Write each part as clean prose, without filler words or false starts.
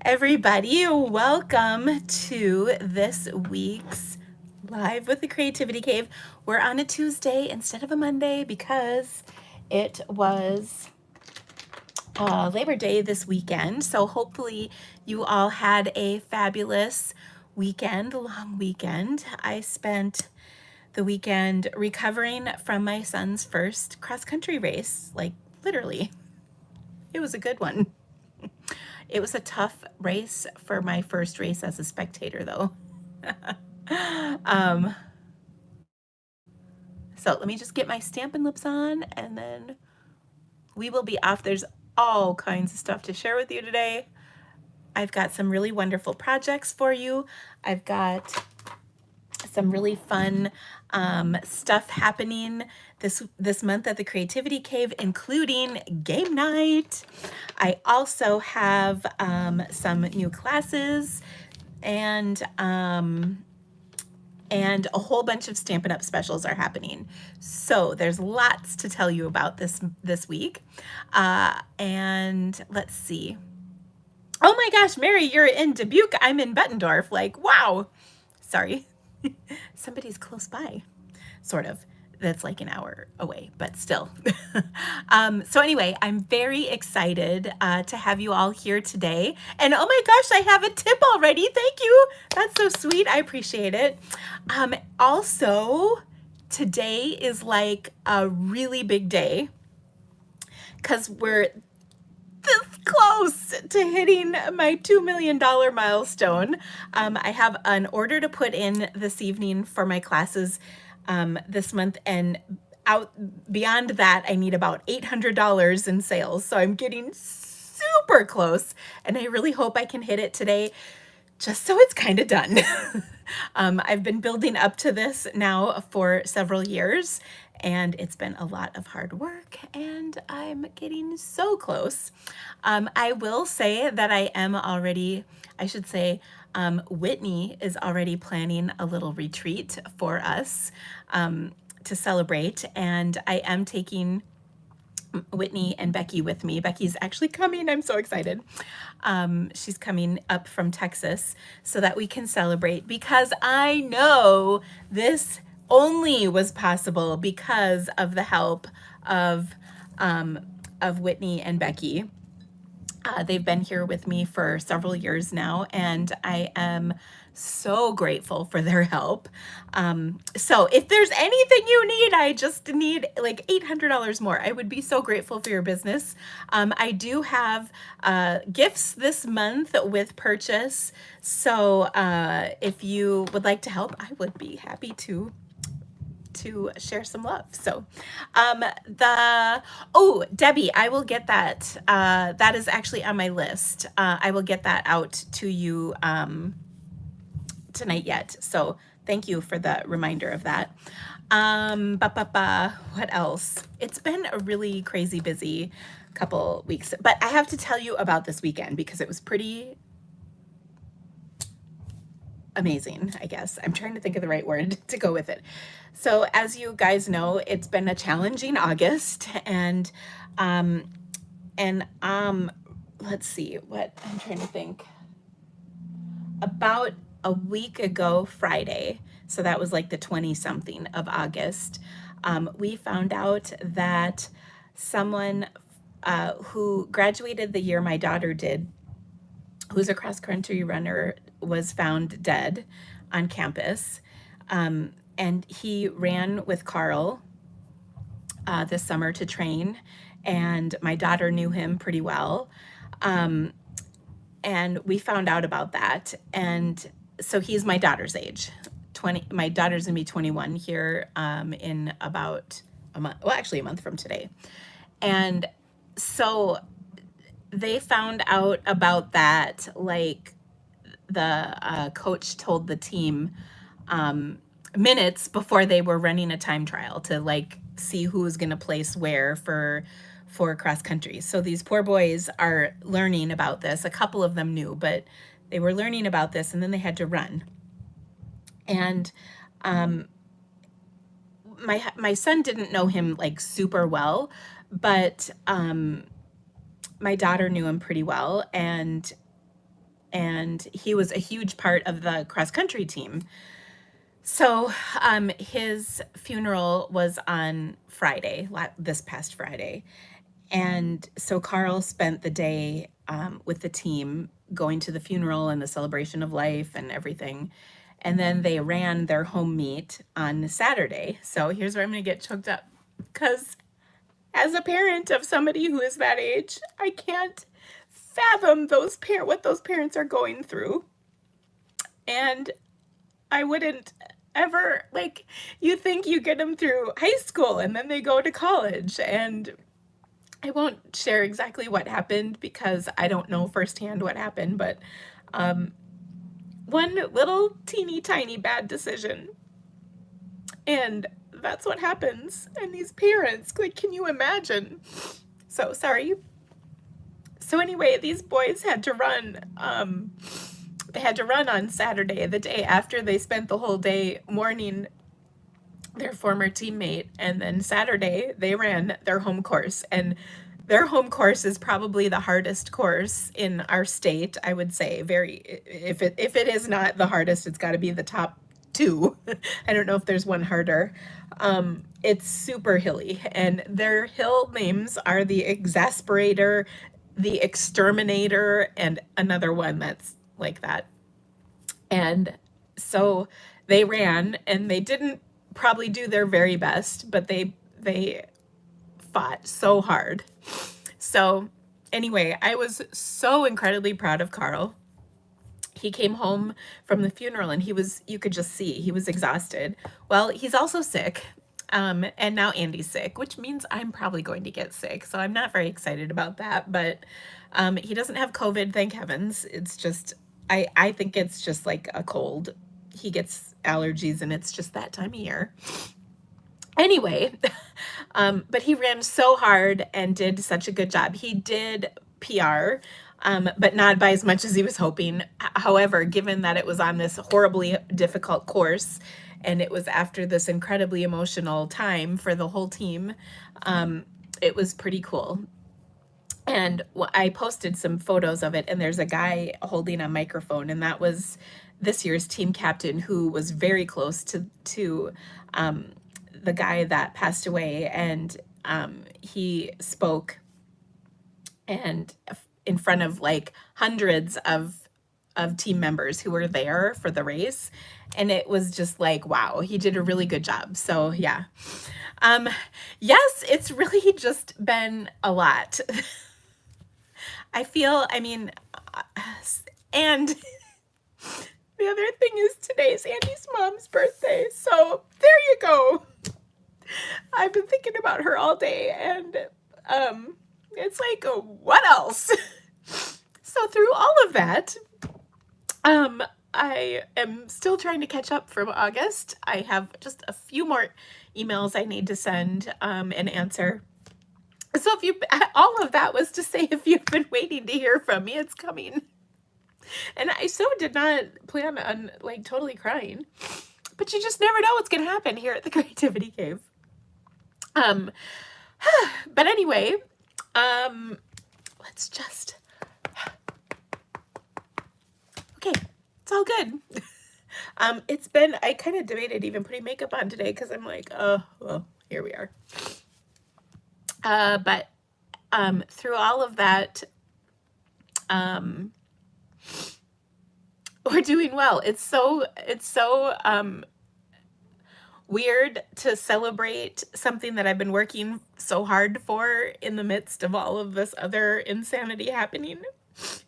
everybody. Welcome to this week's Live with the Creativity Cave. We're on a Tuesday instead of a Monday because it was Labor Day this weekend. So hopefully you all had a fabulous weekend, long weekend. I spent the weekend recovering from my son's first cross-country race, like literally. It was a good one. It was a tough race for my first race as a spectator, though. um, so let me just get my Stampin' Lips on, and then we will be off. There's all kinds of stuff to share with you today. I've got some really wonderful projects for you. I've got some really fun stuff happening this month at the Creativity Cave, including game night. I also have some new classes and a whole bunch of Stampin' Up! Specials are happening. So there's lots to tell you about this week. And let's see. Oh my gosh, Mary, you're in Dubuque. I'm in Bettendorf. Like, wow. Sorry. Somebody's close by, sort of. That's like an hour away, but still. So anyway, I'm very excited to have you all here today. And oh my gosh, I have a tip already. Thank you. That's so sweet. I appreciate it. Also, today is like a really big day because we're this close to hitting my $2 million milestone. I have an order to put in this evening for my classes this month, and out beyond that, I need about $800 in sales. So I'm getting super close, and I really hope I can hit it today, just so it's kind of done. I've been building up to this now for several years, and it's been a lot of hard work, and I'm getting so close. I will say that I am already, I should say, Whitney is already planning a little retreat for us to celebrate, and I am taking Whitney and Becky with me. Becky's actually coming. I'm so excited. She's coming up from Texas so that we can celebrate, because I know this only was possible because of the help of Whitney and Becky. They've been here with me for several years now, and I am so grateful for their help. So if there's anything you need, I just need like $800 more. I would be so grateful for your business. I do have gifts this month with purchase. So if you would like to help, I would be happy to share some love. So Debbie, I will get that. That is actually on my list. I will get that out to you tonight yet. So thank you for the reminder of that. What else? It's been a really crazy busy couple weeks, but I have to tell you about this weekend because it was pretty amazing, I guess. I'm trying to think of the right word to go with it. So as you guys know, it's been a challenging August, and let's see, what I'm trying to think. About a week ago Friday, so that was like the 20-something of August, we found out that someone who graduated the year my daughter did, who's a cross-country runner, was found dead on campus. And he ran with Carl this summer to train, and my daughter knew him pretty well. And we found out about that. And so he's my daughter's age. My daughter's gonna be 21 here in about a month, well, actually a month from today. And so they found out about that, like the coach told the team minutes before they were running a time trial to like see who was going to place where for cross country. So these poor boys are learning about this. A couple of them knew, but they were learning about this, and then they had to run. And my son didn't know him like super well, but my daughter knew him pretty well, and and he was a huge part of the cross country team. So his funeral was on Friday, this past Friday. And so Carl spent the day with the team going to the funeral and the celebration of life and everything. And then they ran their home meet on Saturday. So here's where I'm going to get choked up. Because as a parent of somebody who is that age, I can't fathom what those parents are going through. And I wouldn't ever, like, you think you get them through high school and then they go to college, and I won't share exactly what happened because I don't know firsthand what happened, but one little teeny tiny bad decision, and that's what happens. And these parents, like, can you imagine? So sorry. So anyway, these boys had to run. They had to run on Saturday, the day after they spent the whole day mourning their former teammate, and then Saturday they ran their home course. And their home course is probably the hardest course in our state, I would say. If it is not the hardest, it's got to be the top two. I don't know if there's one harder. It's super hilly, and their hill names are the Exasperator, the Exterminator, and another one that's like that. And so they ran, and they didn't probably do their very best, but they fought so hard. So anyway, I was so incredibly proud of Carl. He came home from the funeral, and you could just see he was exhausted. Well, he's also sick. And now Andy's sick, which means I'm probably going to get sick. So I'm not very excited about that, but he doesn't have COVID, thank heavens. It's just, I think it's just like a cold. He gets allergies, and it's just that time of year. Anyway, but he ran so hard and did such a good job. He did PR, but not by as much as he was hoping. However, given that it was on this horribly difficult course, and it was after this incredibly emotional time for the whole team, it was pretty cool. And I posted some photos of it, and there's a guy holding a microphone, and that was this year's team captain, who was very close to the guy that passed away. And he spoke and in front of like hundreds of team members who were there for the race, and it was just like, wow, he did a really good job. So yeah, yes, it's really just been a lot. I mean, and the other thing is today's Andy's mom's birthday, so there you go. I've been thinking about her all day, and it's like, what else? So through all of that, I am still trying to catch up from August. I have just a few more emails I need to send and answer. So all of that was to say, if you've been waiting to hear from me, it's coming. And I so did not plan on like totally crying, but you just never know what's going to happen here at the Creativity Cave. But anyway, let's just, okay, it's all good. I kind of debated even putting makeup on today, because I'm like, oh, well, here we are. But through all of that, we're doing well. It's so weird to celebrate something that I've been working so hard for in the midst of all of this other insanity happening.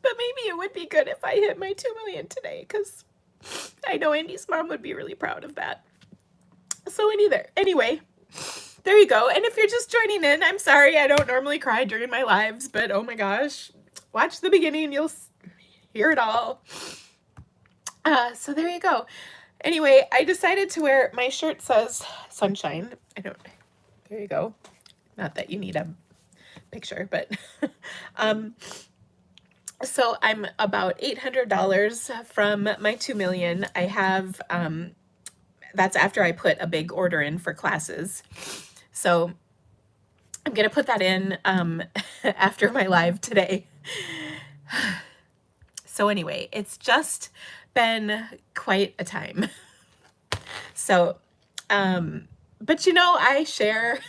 But maybe it would be good if I hit my 2 million today, because I know Andy's mom would be really proud of that. So anyway, there you go. And if you're just joining in, I'm sorry, I don't normally cry during my lives, but oh my gosh, watch the beginning, you'll hear it all. So there you go. Anyway, I decided to wear, my shirt says sunshine. There you go. Not that you need a picture, but so I'm about $800 from my 2 million. I have, that's after I put a big order in for classes. So I'm going to put that in after my live today. So anyway, it's just been quite a time. So, but you know, I share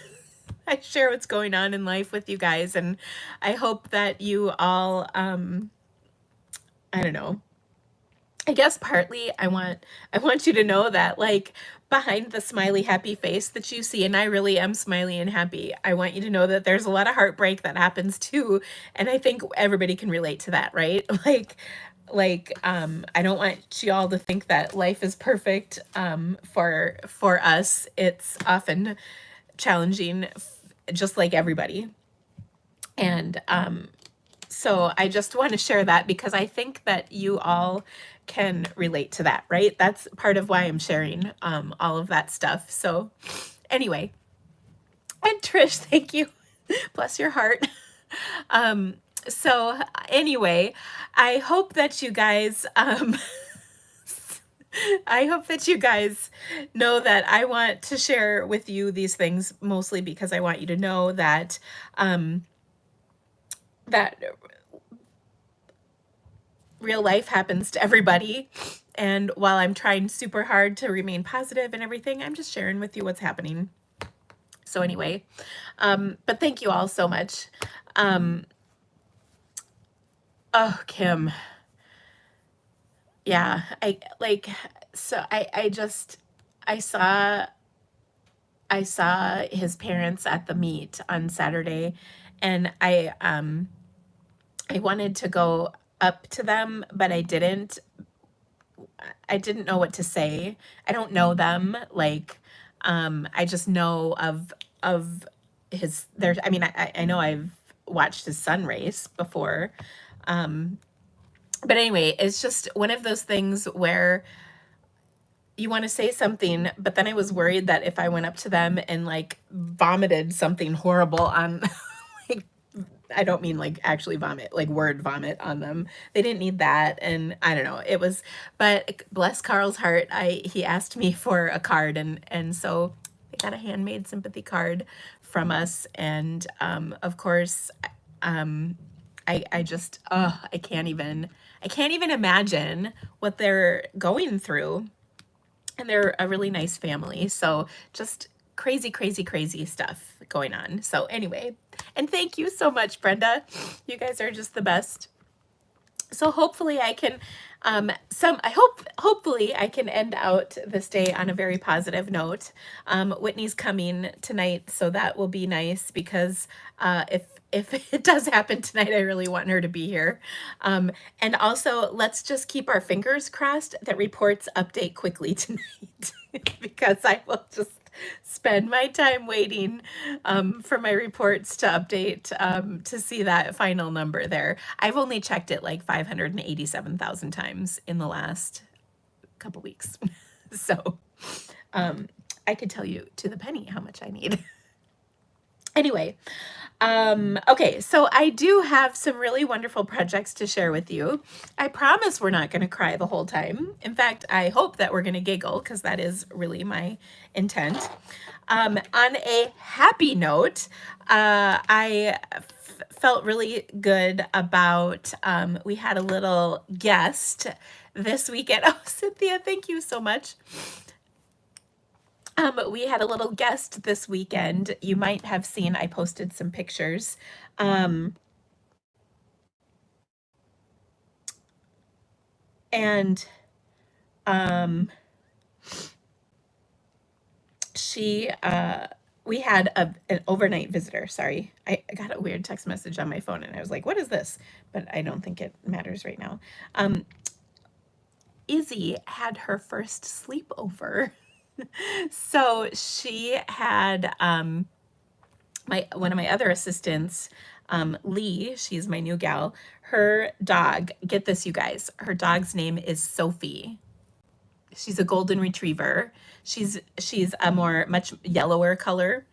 I share what's going on in life with you guys, and I hope that you all, I don't know, I guess partly I want you to know that, like, behind the smiley happy face that you see, and I really am smiley and happy, I want you to know that there's a lot of heartbreak that happens too, and I think everybody can relate to that, right? I don't want you all to think that life is perfect, for us. It's often challenging, just like everybody. And so I just want to share that because I think that you all can relate to that, right? That's part of why I'm sharing all of that stuff. So anyway, and Trish, thank you. Bless your heart. So anyway, I hope that you guys I hope that you guys know that I want to share with you these things mostly because I want you to know that that real life happens to everybody. And while I'm trying super hard to remain positive and everything, I'm just sharing with you what's happening. So anyway, but thank you all so much. Oh, Kim. Yeah, I saw his parents at the meet on Saturday, and I wanted to go up to them, but I didn't know what to say. I don't know them. I just know of I mean, I know I've watched his son race before. But anyway, it's just one of those things where you want to say something, but then I was worried that if I went up to them and like vomited something horrible on like, I don't mean like actually vomit, like word vomit on them. They didn't need that. And I don't know, but bless Carl's heart. He asked me for a card, and so I got a handmade sympathy card from us. And, of course, I just, I can't even imagine what they're going through. And they're a really nice family. So just crazy, crazy, crazy stuff going on. So anyway, and thank you so much, Brenda. You guys are just the best. So hopefully I can, hopefully I can end out this day on a very positive note. Whitney's coming tonight, so that will be nice because if it does happen tonight, I really want her to be here. And also, let's just keep our fingers crossed that reports update quickly tonight because I will just spend my time waiting for my reports to update to see that final number there. I've only checked it like 587,000 times in the last couple weeks. So I could tell you to the penny how much I need. Anyway, okay, so I do have some really wonderful projects to share with you. I promise we're not going to cry the whole time. In fact, I hope that we're going to giggle because that is really my intent. On a happy note, I felt really good about, we had a little guest this weekend. Oh, Cynthia, thank you so much. We had a little guest this weekend. You might have seen, I posted some pictures. And we had an overnight visitor. Sorry, I got a weird text message on my phone and I was like, what is this? But I don't think it matters right now. Izzy had her first sleepover. So she had one of my other assistants, Lee, she's my new gal, her dog, get this, you guys, her dog's name is Sophie. She's a golden retriever. She's a much yellower color.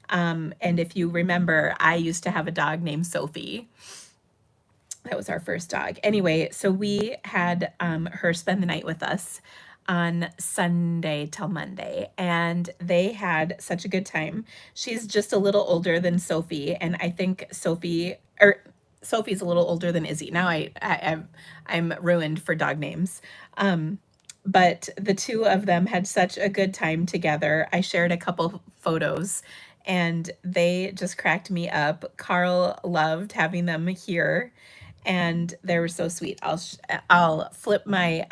And if you remember, I used to have a dog named Sophie. That was our first dog. Anyway, so we had her spend the night with us on Sunday till Monday, and they had such a good time. She's just a little older than Sophie, and I think Sophie, or Sophie's a little older than Izzy. Now I'm ruined for dog names. But the two of them had such a good time together. I shared a couple photos and they just cracked me up. Carl loved having them here and they were so sweet. I'll flip my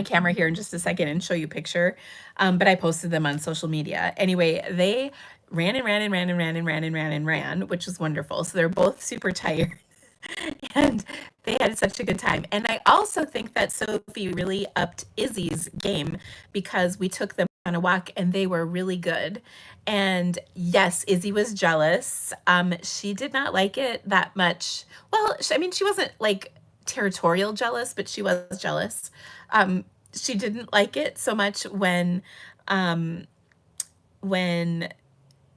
camera here in just a second and show you a picture. But I posted them on social media. Anyway, they ran and ran and ran and ran and ran and ran and ran, which was wonderful. So they're both super tired and they had such a good time. And I also think that Sophie really upped Izzy's game because we took them on a walk and they were really good. And yes, Izzy was jealous. She did not like it that much. Well, I mean, she wasn't like territorial jealous, but she was jealous. She didn't like it so much um, when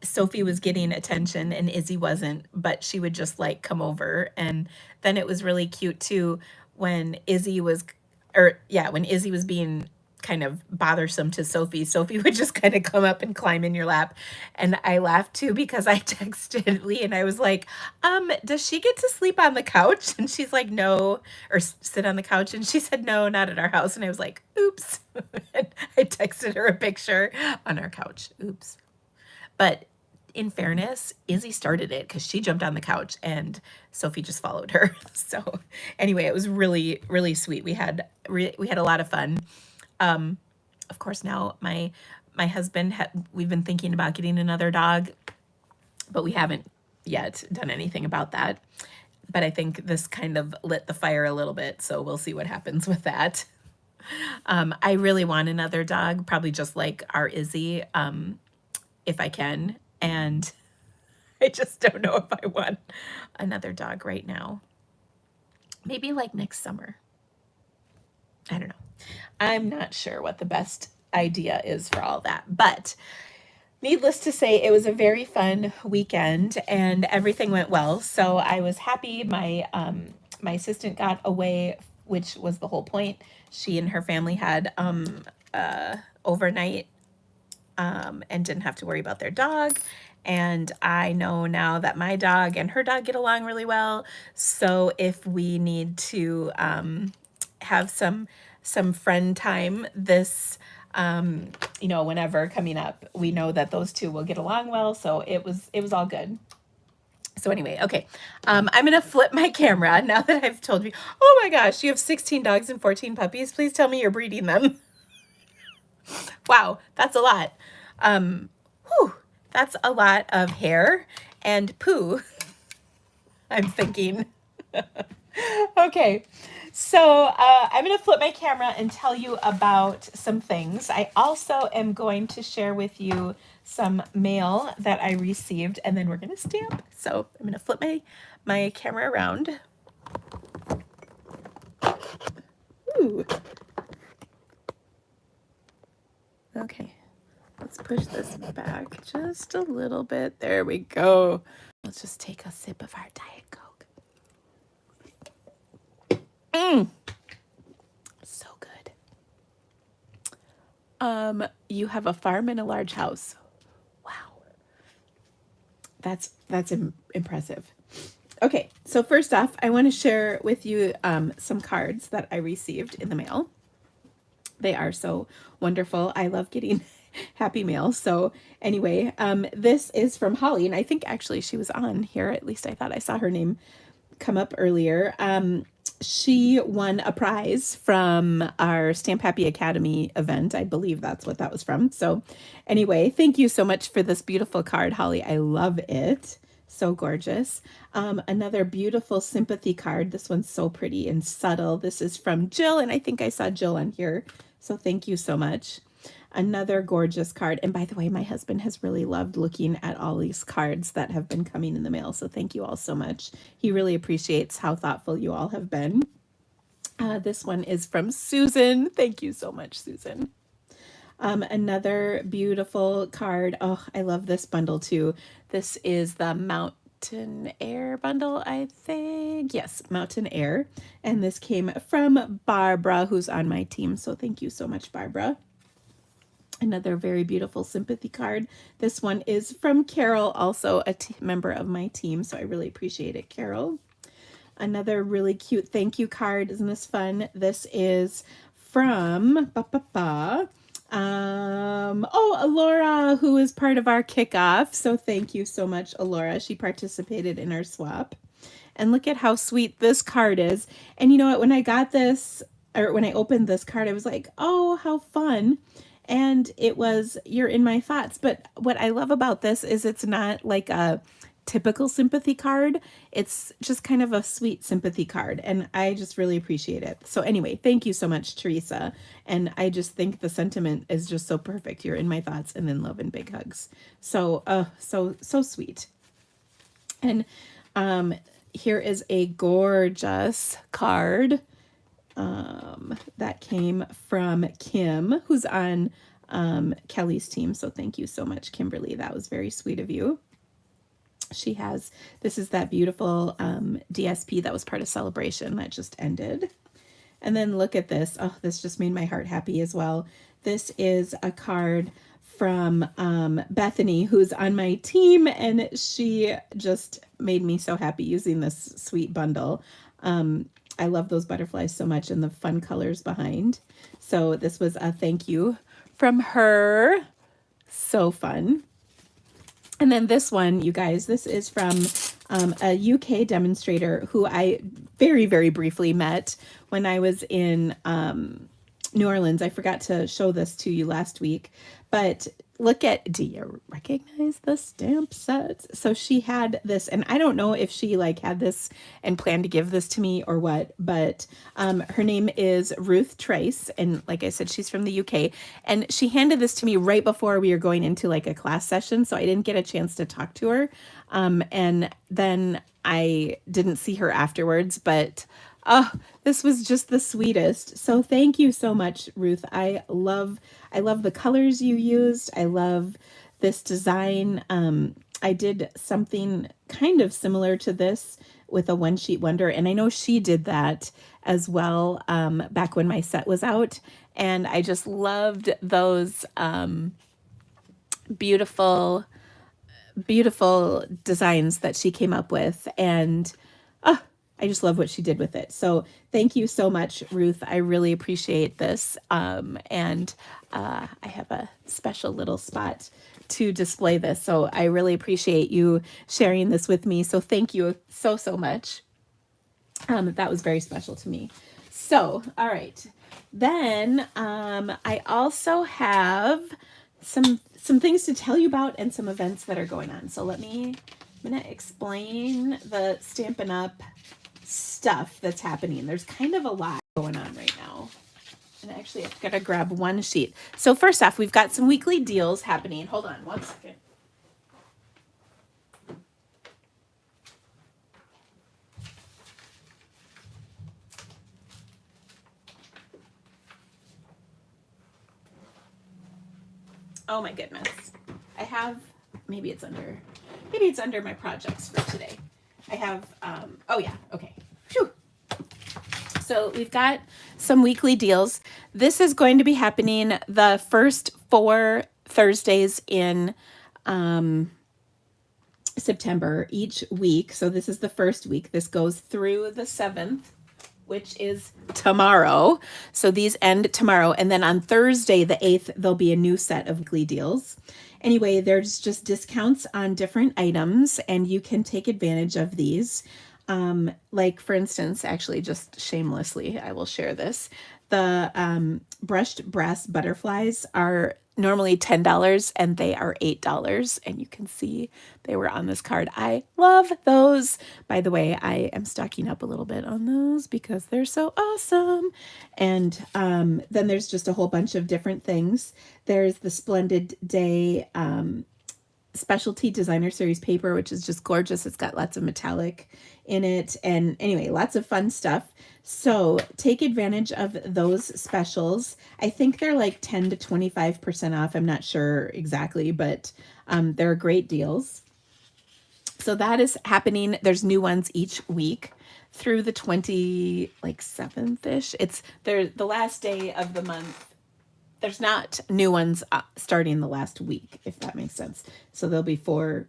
Sophie was getting attention and Izzy wasn't, but she would just like come over. And then it was really cute too when Izzy was, or yeah, when Izzy was being kind of bothersome to Sophie, Sophie would just kind of come up and climb in your lap. And I laughed too because I texted Lee and I was like, does she get to sleep on the couch? And she's like, no, or sit on the couch. And she said, no, not at our house. And I was like, oops. And I texted her a picture on our couch. Oops. But in fairness, Izzy started it because she jumped on the couch and Sophie just followed her. So anyway, it was really, really sweet. We had a lot of fun. Of course, now my husband we've been thinking about getting another dog, but we haven't yet done anything about that. But I think this kind of lit the fire a little bit, so we'll see what happens with that. I really want another dog, probably just like our Izzy, if I can. And I just don't know if I want another dog right now. Maybe like next summer. I don't know. I'm not sure what the best idea is for all that. But needless to say, it was a very fun weekend and everything went well. So I was happy. My assistant got away, which was the whole point. She and her family had overnight and didn't have to worry about their dog. And I know now that my dog and her dog get along really well. So if we need to have some friend time this whenever coming up, we know that those two will get along well. So it was all good. So anyway, okay, I'm gonna flip my camera now that I've told you. Oh my gosh, you have 16 dogs and 14 puppies. Please tell me you're breeding them. Wow, that's a lot. That's a lot of hair and poo, I'm thinking. Okay, so I'm going to flip my camera and tell you about some things. I also am going to share with you some mail that I received, and then we're going to stamp. So I'm going to flip my camera around. Ooh. Okay, let's push this back just a little bit. There we go. Let's just take a sip of our Diet Coke. So good. You have a farm and a large house. Wow. That's impressive. Okay, so first off, I want to share with you some cards that I received in the mail. They are so wonderful. I love getting happy mail. So anyway, this is from Holly, and I think actually she was on here. At least I thought I saw her name come up earlier. She won a prize from our Stamp Happy Academy event. I believe that's what that was from. So anyway, thank you so much for this beautiful card, Holly. I love it. So gorgeous. Another beautiful sympathy card. This one's so pretty and subtle. This is from Jill, and I think I saw Jill on here. So thank you so much. Another gorgeous card. And by the way, my husband has really loved looking at all these cards that have been coming in the mail. So thank you all so much. He really appreciates how thoughtful you all have been. This one is from Susan. Thank you so much, Susan. Another beautiful card. Oh, I love this bundle too. This is the Mountain Air bundle, I think. Yes, Mountain Air. And this came from Barbara, who's on my team. So thank you so much, Barbara. Another very beautiful sympathy card. This one is from Carol, also a member of my team, so I really appreciate it, Carol. Another really cute thank you card. Isn't this fun? This is from Alora, who is part of our kickoff. So thank you so much, Alora. She participated in our swap. And look at how sweet this card is. And you know what? When I got this, or when I opened this card, I was like, oh, how fun. And it was, you're in my thoughts. But what I love about this is it's not like a typical sympathy card. It's just kind of a sweet sympathy card. And I just really appreciate it. So anyway, thank you so much, Teresa. And I just think the sentiment is just so perfect. You're in my thoughts, and then love and big hugs. So, so sweet. And here is a gorgeous card that came from Kim, who's on Kelly's team. So thank you so much, Kimberly. That was very sweet of you. She has, this is that beautiful DSP that was part of Celebration that just ended. And then look at this. Oh, this just made my heart happy as well. This is a card from Bethany, who's on my team, and she just made me so happy using this sweet bundle. I love those butterflies so much and the fun colors behind. So this was a thank you from her. So fun. And then this one, you guys, this is from a UK demonstrator who I very, very briefly met when I was in New Orleans. I forgot to show this to you last week, but look at, do you recognize the stamp sets? So she had this, and I don't know if she like had this and planned to give this to me or what, but her name is Ruth Trace. And like I said, she's from the UK, and she handed this to me right before we were going into like a class session. So I didn't get a chance to talk to her. And then I didn't see her afterwards, but oh, this was just the sweetest. So thank you so much, Ruth. I love the colors you used. I love this design. I did something kind of similar to this with a one sheet wonder, and I know she did that as well back when my set was out. And I just loved those beautiful, beautiful designs that she came up with. And I just love what she did with it. So thank you so much, Ruth. I really appreciate this. And I have a special little spot to display this. So I really appreciate you sharing this with me. So thank you so, so much. That was very special to me. So, all right. Then I also have some things to tell you about and some events that are going on. So I'm going to explain the Stampin' Up! Stuff that's happening. There's kind of a lot going on right now. And actually, I've got to grab one sheet. So first off, we've got some weekly deals happening. Hold on one second. Oh my goodness. I have, maybe it's under my projects for today. I have, oh yeah, okay. Whew. So we've got some weekly deals. This is going to be happening the first 4 Thursdays in September each week. So this is the first week. This goes through the 7th, which is tomorrow. So these end tomorrow. And then on Thursday, the 8th, there'll be a new set of weekly deals. Anyway, there's just discounts on different items, and you can take advantage of these. Like, for instance, actually, just shamelessly, I will share this. The brushed brass butterflies are normally $10, and they are $8. And you can see they were on this card. I love those. By the way, I am stocking up a little bit on those because they're so awesome. And then there's just a whole bunch of different things. There's the Splendid Day specialty designer series paper, which is just gorgeous. It's got lots of metallic in it. And anyway, lots of fun stuff. So take advantage of those specials. I think they're like 10 to 25% off. I'm not sure exactly, but they're great deals. So that is happening. There's new ones each week through the 27th-ish. It's the last day of the month there's not new ones starting the last week, if that makes sense. So there'll be four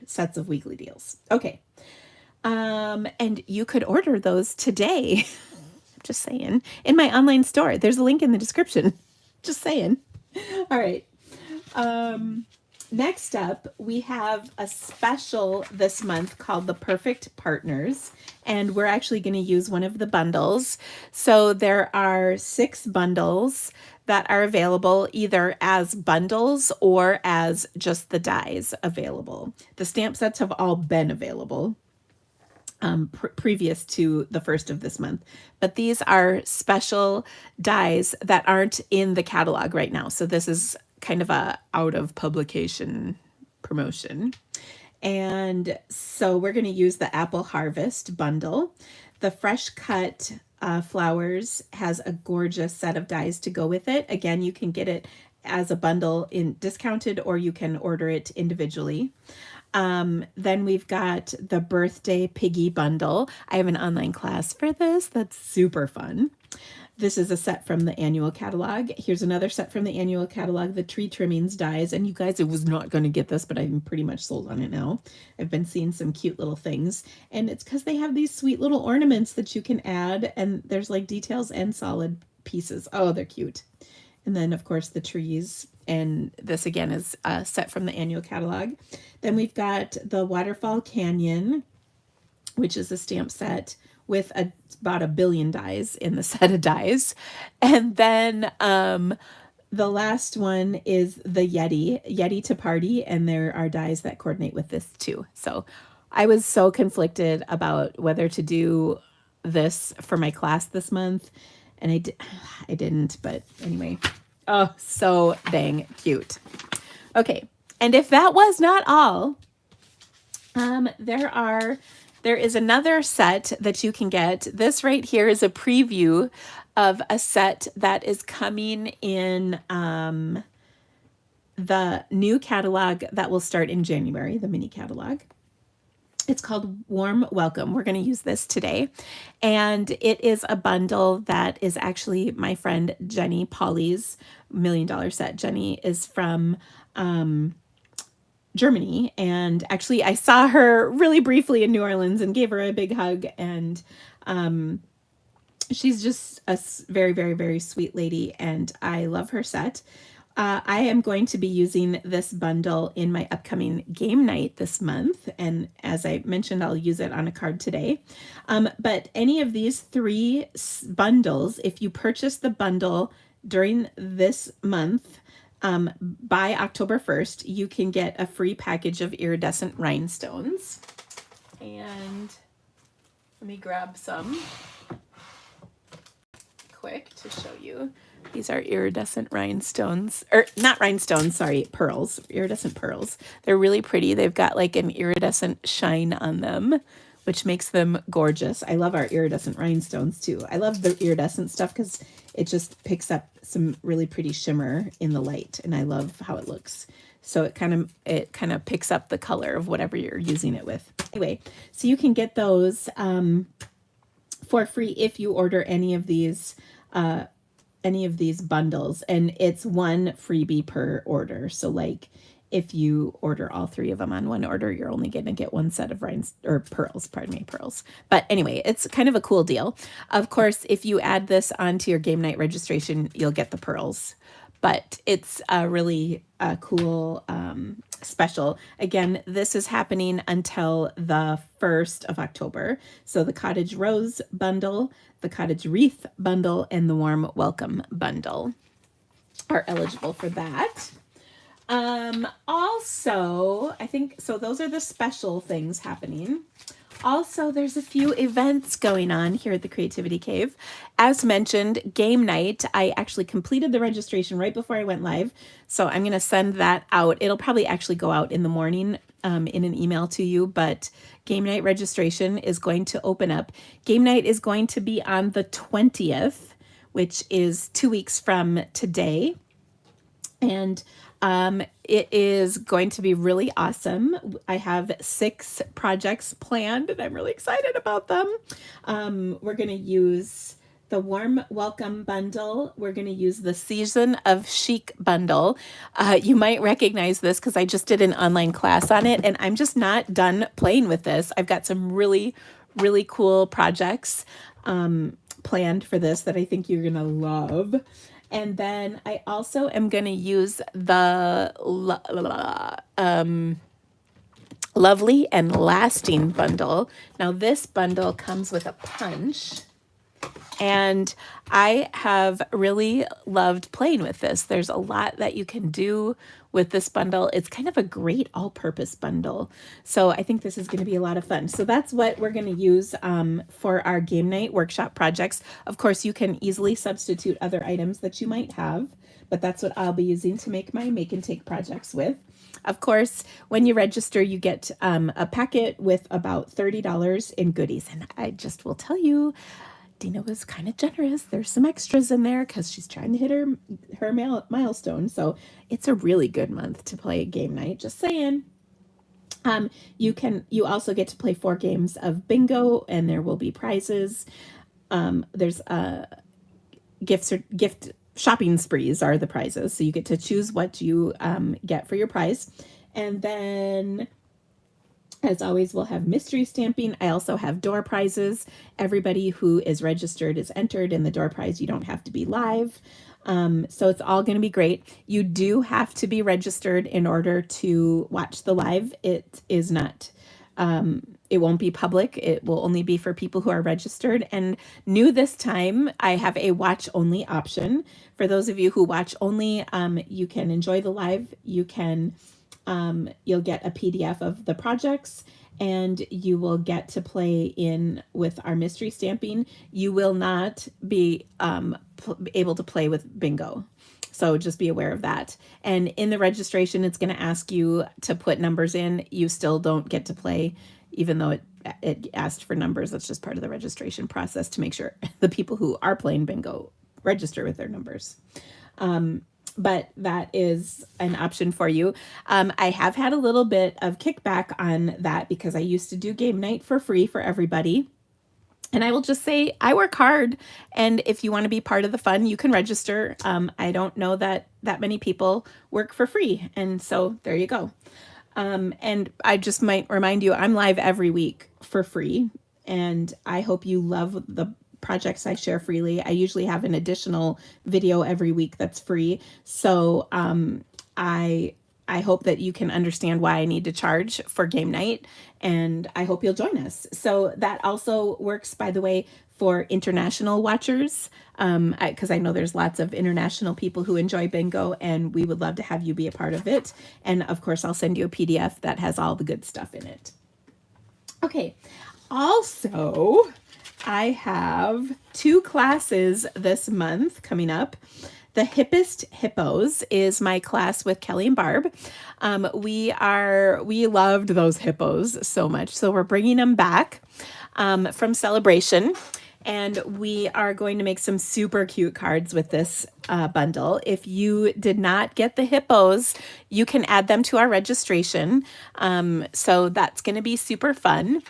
sets of weekly deals. Okay. And you could order those today. Just saying. In my online store. There's a link in the description. Just saying. All right. Next up, we have a special this month called the Perfect Partners, and we're actually going to use one of the bundles. So there are 6 bundles that are available either as bundles or as just the dies available. The stamp sets have all been available previous to the first of this month, but these are special dies that aren't in the catalog right now. So this is kind of a out of publication promotion. And so we're going to use the Apple Harvest bundle. The Fresh Cut Flowers has a gorgeous set of dies to go with it. Again, you can get it as a bundle in discounted, or you can order it individually. Then we've got the Birthday Piggy bundle. I have an online class for this. That's super fun. This is a set from the annual catalog. Here's another set from the annual catalog, the Tree Trimmings dies. And you guys, I was not going to get this, but I'm pretty much sold on it now. I've been seeing some cute little things. And it's because they have these sweet little ornaments that you can add. And there's like details and solid pieces. Oh, they're cute. And then, of course, the trees. And this, again, is a set from the annual catalog. Then we've got the Waterfall Canyon, which is a stamp set with about 1 billion dies in the set of dies. And then the last one is the Yeti to Party, and there are dies that coordinate with this too. So I was so conflicted about whether to do this for my class this month, and I didn't, but anyway. Oh, so dang cute. Okay, and if that was not all, there is another set that you can get. This right here is a preview of a set that is coming in the new catalog that will start in January, the mini catalog. It's called Warm Welcome. We're going to use this today. And it is a bundle that is actually my friend Jenny Polly's $1 Million set. Jenny is from Germany. And actually, I saw her really briefly in New Orleans and gave her a big hug. And she's just a very, very, very sweet lady. And I love her set. I am going to be using this bundle in my upcoming game night this month. And as I mentioned, I'll use it on a card today. But any of these 3 bundles, if you purchase the bundle during this month, by October 1st, you can get a free package of iridescent rhinestones. And let me grab some quick to show you. These are iridescent rhinestones, or not rhinestones, sorry, pearls, iridescent pearls. They're really pretty. They've got like an iridescent shine on them, which makes them gorgeous. I love our iridescent rhinestones too. I love the iridescent stuff because it just picks up some really pretty shimmer in the light, and I love how it looks. So it kind of picks up the color of whatever you're using it with. Anyway, so you can get those for free if you order any of these bundles, and it's 1 freebie per order. So like if you order all 3 of them on one order, you're only going to get 1 set of pearls. But anyway, it's kind of a cool deal. Of course, if you add this onto your game night registration, you'll get the pearls. But it's a really cool special. Again, this is happening until the 1st of October. So the Cottage Rose bundle, the Cottage Wreath bundle, and the Warm Welcome bundle are eligible for that. Also, I think, so those are the special things happening. Also, there's a few events going on here at the Creativity Cave. As mentioned, game night, I actually completed the registration right before I went live. So I'm going to send that out. It'll probably actually go out in the morning in an email to you, but game night registration is going to open up. Game night is going to be on the 20th, which is 2 weeks from today. And it is going to be really awesome. I have 6 projects planned, and I'm really excited about them. We're going to use the Warm Welcome bundle. We're going to use the Season of Chic bundle. You might recognize this because I just did an online class on it, and I'm just not done playing with this. I've got some really, really cool projects planned for this that I think you're going to love. And then I also am going to use the Lovely and Lasting bundle. Now this bundle comes with a punch, and I have really loved playing with this. There's a lot that you can do with this bundle. It's kind of a great all-purpose bundle. So I think this is going to be a lot of fun. So that's what we're going to use for our game night workshop projects. Of course, you can easily substitute other items that you might have, but that's what I'll be using to make my make and take projects with. Of course, when you register, you get a packet with about $30 in goodies. And I just will tell you, Dina was kind of generous. There's some extras in there because she's trying to hit her milestone. So it's a really good month to play a game night. Just saying. You also get to play 4 games of bingo, and there will be prizes. There's gift shopping sprees are the prizes. So you get to choose what you get for your prize. And then, as always, we'll have mystery stamping. I also have door prizes. Everybody who is registered is entered in the door prize. You don't have to be live. So it's all going to be great. You do have to be registered in order to watch the live. It is not, it won't be public. It will only be for people who are registered. And new this time, I have a watch only option. For those of you who watch only, you can enjoy the live. You can, you'll get a PDF of the projects, and you will get to play in with our mystery stamping. You will not be able to play with bingo. So just be aware of that. And in the registration, it's going to ask you to put numbers in. You still don't get to play, even though it asked for numbers. That's just part of the registration process to make sure the people who are playing bingo register with their numbers. But that is an option for you. I have had a little bit of kickback on that because I used to do game night for free for everybody. And I will just say I work hard, and if you want to be part of the fun, you can register. I don't know that many people work for free, and so there you go. And I just might remind you, I'm live every week for free, and I hope you love the projects I share freely. I usually have an additional video every week that's free. So I hope that you can understand why I need to charge for game night, and I hope you'll join us. So that also works, by the way, for international watchers, because I know there's lots of international people who enjoy bingo, and we would love to have you be a part of it. And of course, I'll send you a PDF that has all the good stuff in it. Okay, also, I have 2 classes this month coming up. The Hippest Hippos is my class with Kelly and Barb. We loved those hippos so much. So we're bringing them back from Celebration. And we are going to make some super cute cards with this bundle. If you did not get the hippos, you can add them to our registration. So that's going to be super fun.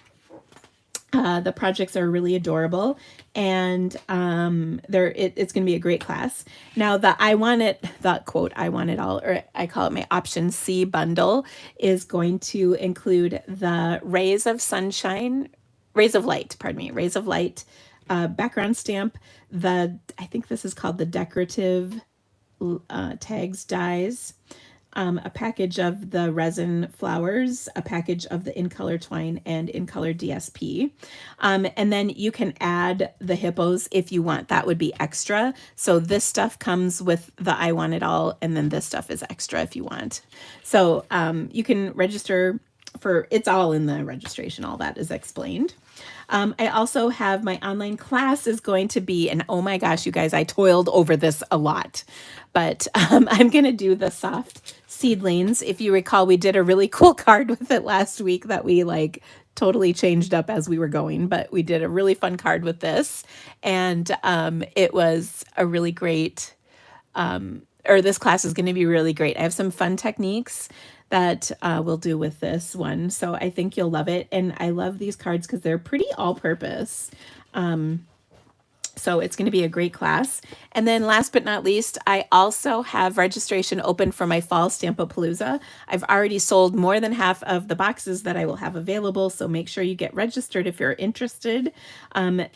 The projects are really adorable, and it's going to be a great class. Now, the quote, I want it all, or I call it my option C bundle, is going to include the Rays of Light background stamp. I think this is called the decorative tags dies. A package of the resin flowers, a package of the In Color twine and In Color DSP. And then you can add the hippos if you want. That would be extra. So this stuff comes with the I Want It All, and then this stuff is extra if you want. So you can register for, it's all in the registration, all that is explained. I also have my online class is going to be, and oh my gosh, you guys, I toiled over this a lot, but I'm going to do the soft seedlings. If you recall, we did a really cool card with it last week that we totally changed up as we were going, but we did a really fun card with this, and it was a really great, this class is going to be really great. I have some fun techniques that we'll do with this one. So I think you'll love it. And I love these cards because they're pretty all-purpose. So it's going to be a great class. And then last but not least, I also have registration open for my fall Stampapalooza. I've already sold more than half of the boxes that I will have available. So make sure you get registered if you're interested. The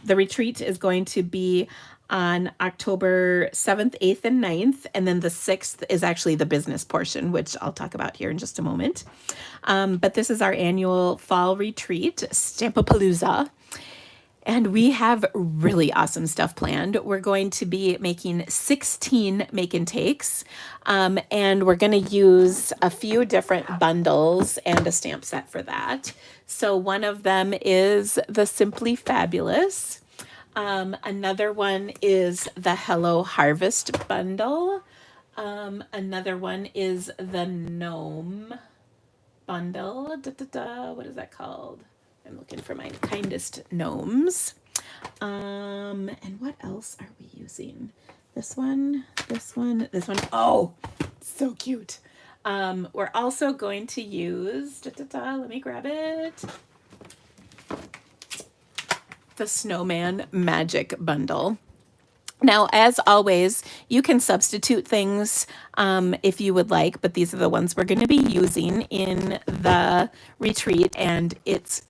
retreat is going to be on October 7th, 8th, and 9th. And then the 6th is actually the business portion, which I'll talk about here in just a moment. But this is our annual fall retreat, Stampapalooza. And we have really awesome stuff planned. We're going to be making 16 make and takes, and we're going to use a few different bundles and a stamp set for that. So one of them is the Simply Fabulous. Another one is the Hello Harvest bundle. Another one is the Gnome bundle. What is that called? I'm looking for my kindest gnomes. And what else are we using? This one. Oh, so cute. We're also going to use, let me grab it. The Snowman Magic Bundle. Now, as always, you can substitute things if you would like, but these are the ones we're going to be using in the retreat, and it's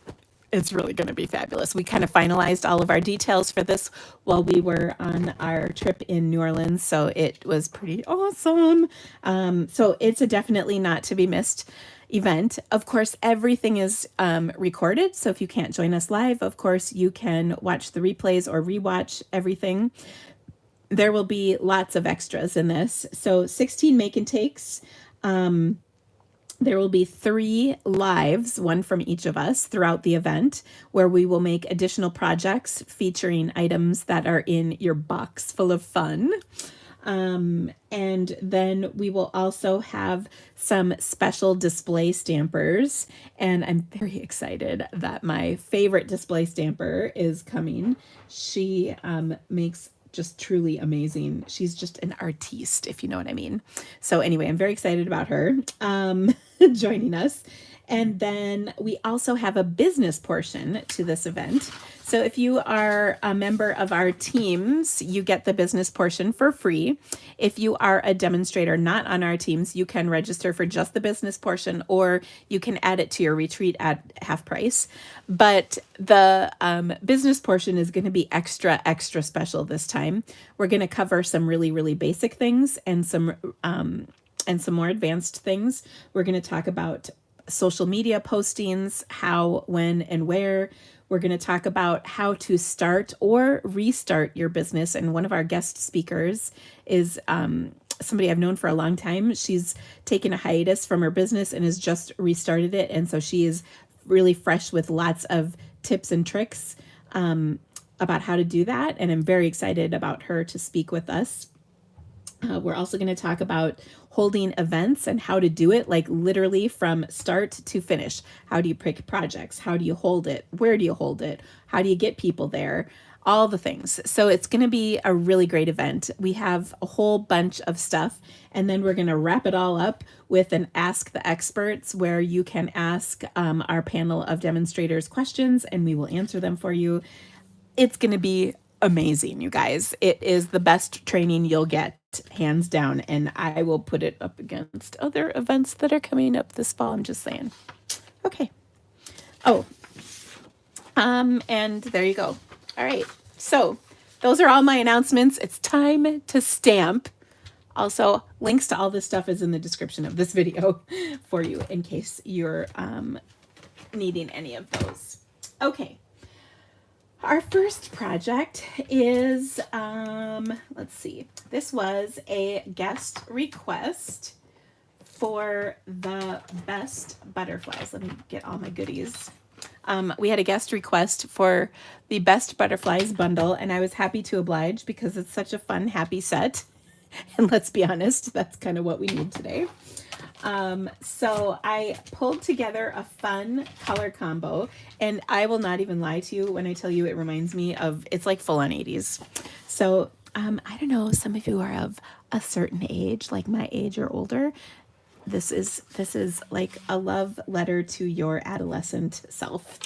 really going to be fabulous. We kind of finalized all of our details for this while we were on our trip in New Orleans, so it was pretty awesome. So it's a definitely not to be missed event. Of course, everything is recorded, so if you can't join us live, of course, you can watch the replays or rewatch everything. There will be lots of extras in this. So 16 make and takes. There will be 3 lives, one from each of us, throughout the event, where we will make additional projects featuring items that are in your box full of fun. And then we will also have some special display stampers. And I'm very excited that my favorite display stamper is coming. She makes just truly amazing. She's just an artiste, if you know what I mean. So anyway, I'm very excited about her joining us. And then we also have a business portion to this event. So if you are a member of our teams, you get the business portion for free. If you are a demonstrator not on our teams, you can register for just the business portion, or you can add it to your retreat at half price. But the business portion is going to be extra special this time. We're going to cover some really, really basic things and some more advanced things. We're going to talk about social media postings, how, when, and where. We're going to talk about how to start or restart your business. And one of our guest speakers is somebody I've known for a long time. She's taken a hiatus from her business and has just restarted it. And so she is really fresh with lots of tips and tricks about how to do that. And I'm very excited about her to speak with us. We're also going to talk about holding events and how to do it, like literally from start to finish. How do you pick projects? How do you hold it? Where do you hold it? How do you get people there? All the things. So it's going to be a really great event. We have a whole bunch of stuff, and then we're going to wrap it all up with an Ask the Experts, where you can ask our panel of demonstrators questions and we will answer them for you. It's going to be amazing, you guys. It is the best training you'll get, hands down, and I will put it up against other events that are coming up this fall. I'm just saying. Okay. Oh, and there you go. All right. So those are all my announcements. It's time to stamp. Also, links to all this stuff is in the description of this video for you in case you're needing any of those. Okay. Our first project is, let's see, this was a guest request for the best butterflies. Let me get all my goodies. We had a guest request for the best butterflies bundle, and I was happy to oblige because it's such a fun, happy set. And let's be honest, that's kind of what we need today. So I pulled together a fun color combo, and I will not even lie to you when I tell you it reminds me of, it's like full on 80s. So, I don't know, some of you are of a certain age, like my age or older. This is like a love letter to your adolescent self,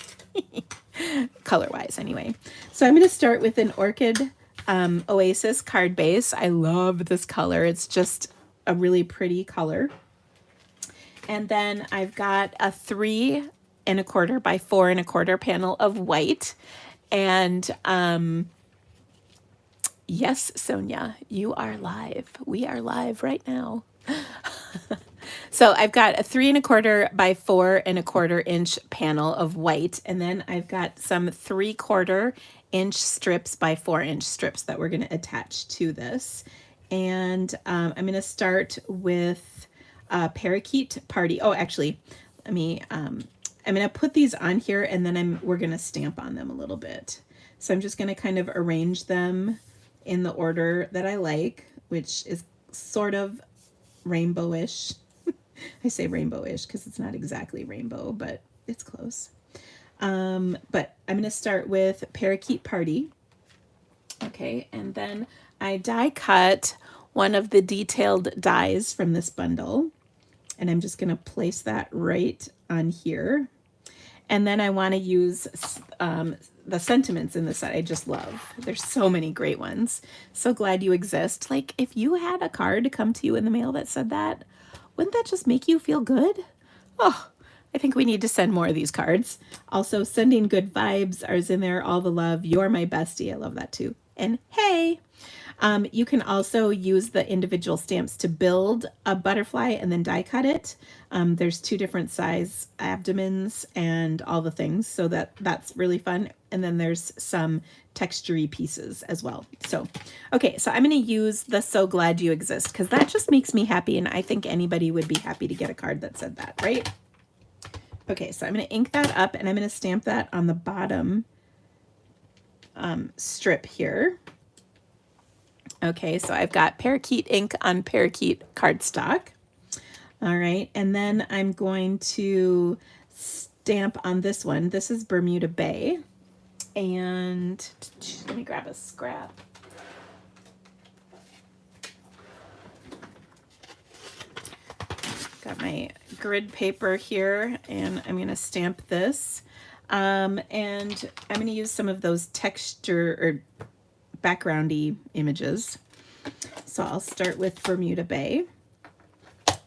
color wise anyway. So I'm going to start with an Orchid Oasis card base. I love this color. It's just a really pretty color. And then I've got a 3 1/4 by 4 1/4 panel of white. And yes, Sonia, you are live. We are live right now. So I've got a 3 1/4 by 4 1/4 inch panel of white, and then I've got some 3/4 inch strips by 4-inch strips that we're going to attach to this. And I'm going to start with Parakeet Party. Oh, actually, let me. I'm going to put these on here, and then we're going to stamp on them a little bit. So I'm just going to kind of arrange them in the order that I like, which is sort of rainbowish. I say rainbowish because it's not exactly rainbow, but it's close. But I'm going to start with Parakeet Party. Okay, and then I die cut one of the detailed dies from this bundle, and I'm just going to place that right on here. And then I want to use the sentiments in this set I just love. There's so many great ones. So glad you exist. Like, if you had a card come to you in the mail that said that, wouldn't that just make you feel good? Oh, I think we need to send more of these cards. Also, sending good vibes is in there. All the love. You're my bestie. I love that too. And hey, you can also use the individual stamps to build a butterfly and then die cut it. There's 2 different size abdomens and all the things, so that's really fun. And then there's some textury pieces as well. So, okay, so I'm going to use the So Glad You Exist because that just makes me happy, and I think anybody would be happy to get a card that said that, right? Okay, so I'm going to ink that up, and I'm going to stamp that on the bottom strip here. Okay, so I've got Parakeet ink on Parakeet cardstock. All right, and then I'm going to stamp on this one. This is Bermuda Bay. And let me grab a scrap. Got my grid paper here, and I'm going to stamp this. And I'm going to use some of those texture or backgroundy images. So I'll start with Bermuda Bay,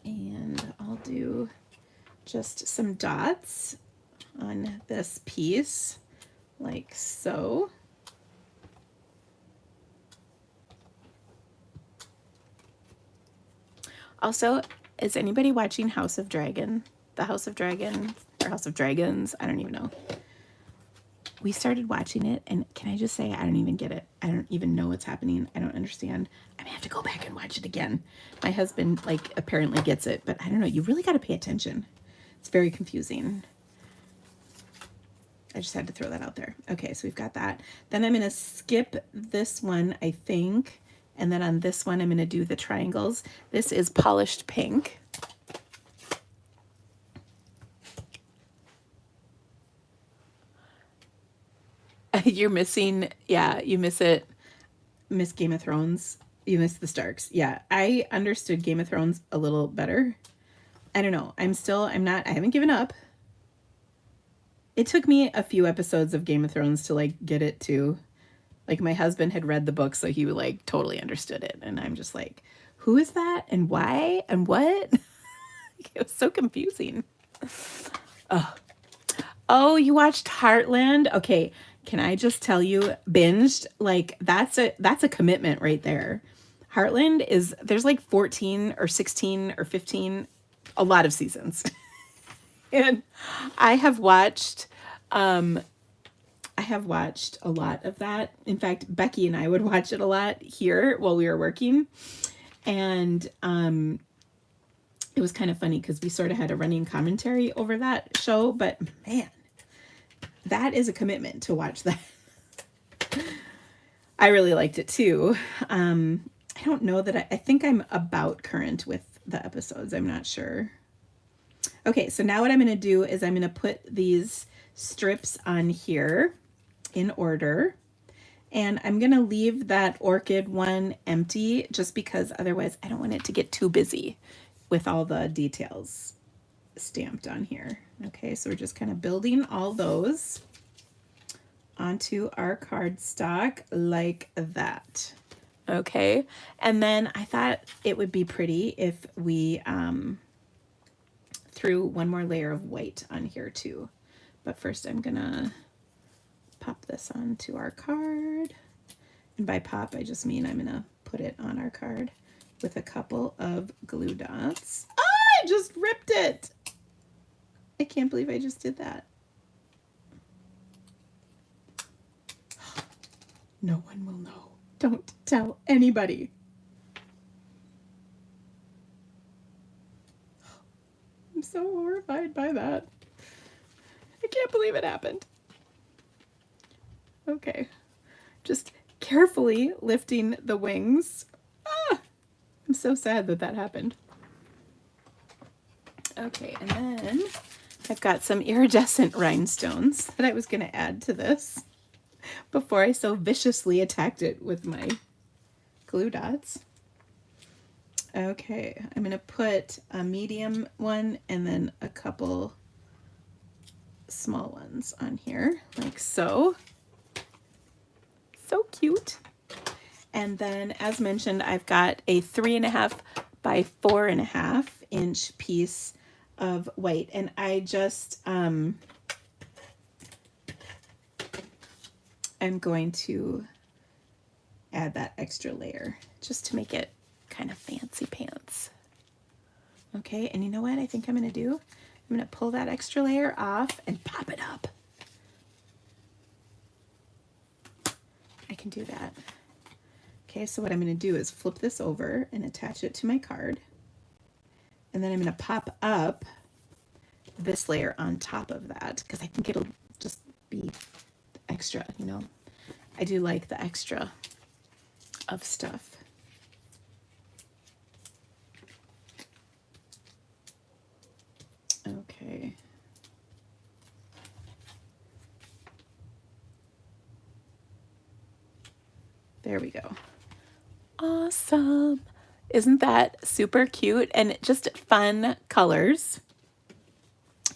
and I'll do just some dots on this piece like so. Also, is anybody watching House of Dragon? The House of Dragon or House of Dragons? I don't even know. We started watching it, and can I just say, I don't even get it. I don't even know what's happening. I don't understand. I may have to go back and watch it again. My husband, like, apparently gets it, but I don't know. You really got to pay attention. It's very confusing. I just had to throw that out there. Okay, so we've got that. Then I'm going to skip this one, I think. And then on this one, I'm going to do the triangles. This is Polished Pink. You're missing, yeah, you miss it. Miss Game of Thrones. You miss the Starks. Yeah, I understood Game of Thrones a little better. I don't know. I haven't given up. It took me a few episodes of Game of Thrones to like get it to, like, my husband had read the book, so he like totally understood it. And I'm just like, who is that? And why? And what? It was so confusing. Oh, you watched Heartland? Okay. Can I just tell you, binged, like that's a commitment right there. Heartland there's like 14 or 16 or 15, a lot of seasons. And I have watched a lot of that. In fact, Becky and I would watch it a lot here while we were working. And it was kind of funny because we sort of had a running commentary over that show, but man, that is a commitment to watch that. I really liked it too. I don't know that I think I'm about current with the episodes. I'm not sure. Okay, so now what I'm going to do is I'm going to put these strips on here in order. And I'm going to leave that Orchid one empty just because otherwise I don't want it to get too busy. with all the details stamped on here. Okay, so we're just kind of building all those onto our cardstock like that. Okay, and then I thought it would be pretty if we threw one more layer of white on here too. But first I'm gonna pop this onto our card. And by pop, I just mean I'm gonna put it on our card with a couple of glue dots. Oh, I just ripped it. I can't believe I just did that. No one will know. Don't tell anybody. I'm so horrified by that. I can't believe it happened. Okay, just carefully lifting the wings. Ah, I'm so sad that that happened. Okay, and then I've got some iridescent rhinestones that I was going to add to this before I so viciously attacked it with my glue dots. Okay, I'm going to put a medium one and then a couple small ones on here, like so. So cute. And then, as mentioned, I've got a 3.5 by 4.5 inch piece of white, and I just am going to add that extra layer just to make it kind of fancy pants. Okay, and you know what I think I'm going to do? I'm going to pull that extra layer off and pop it up. I can do that. Okay, so what I'm going to do is flip this over and attach it to my card. And then I'm going to pop up this layer on top of that because I think it'll just be extra, you know. I do like the extra of stuff. Okay. There we go. Awesome. Isn't that super cute? And just fun colors.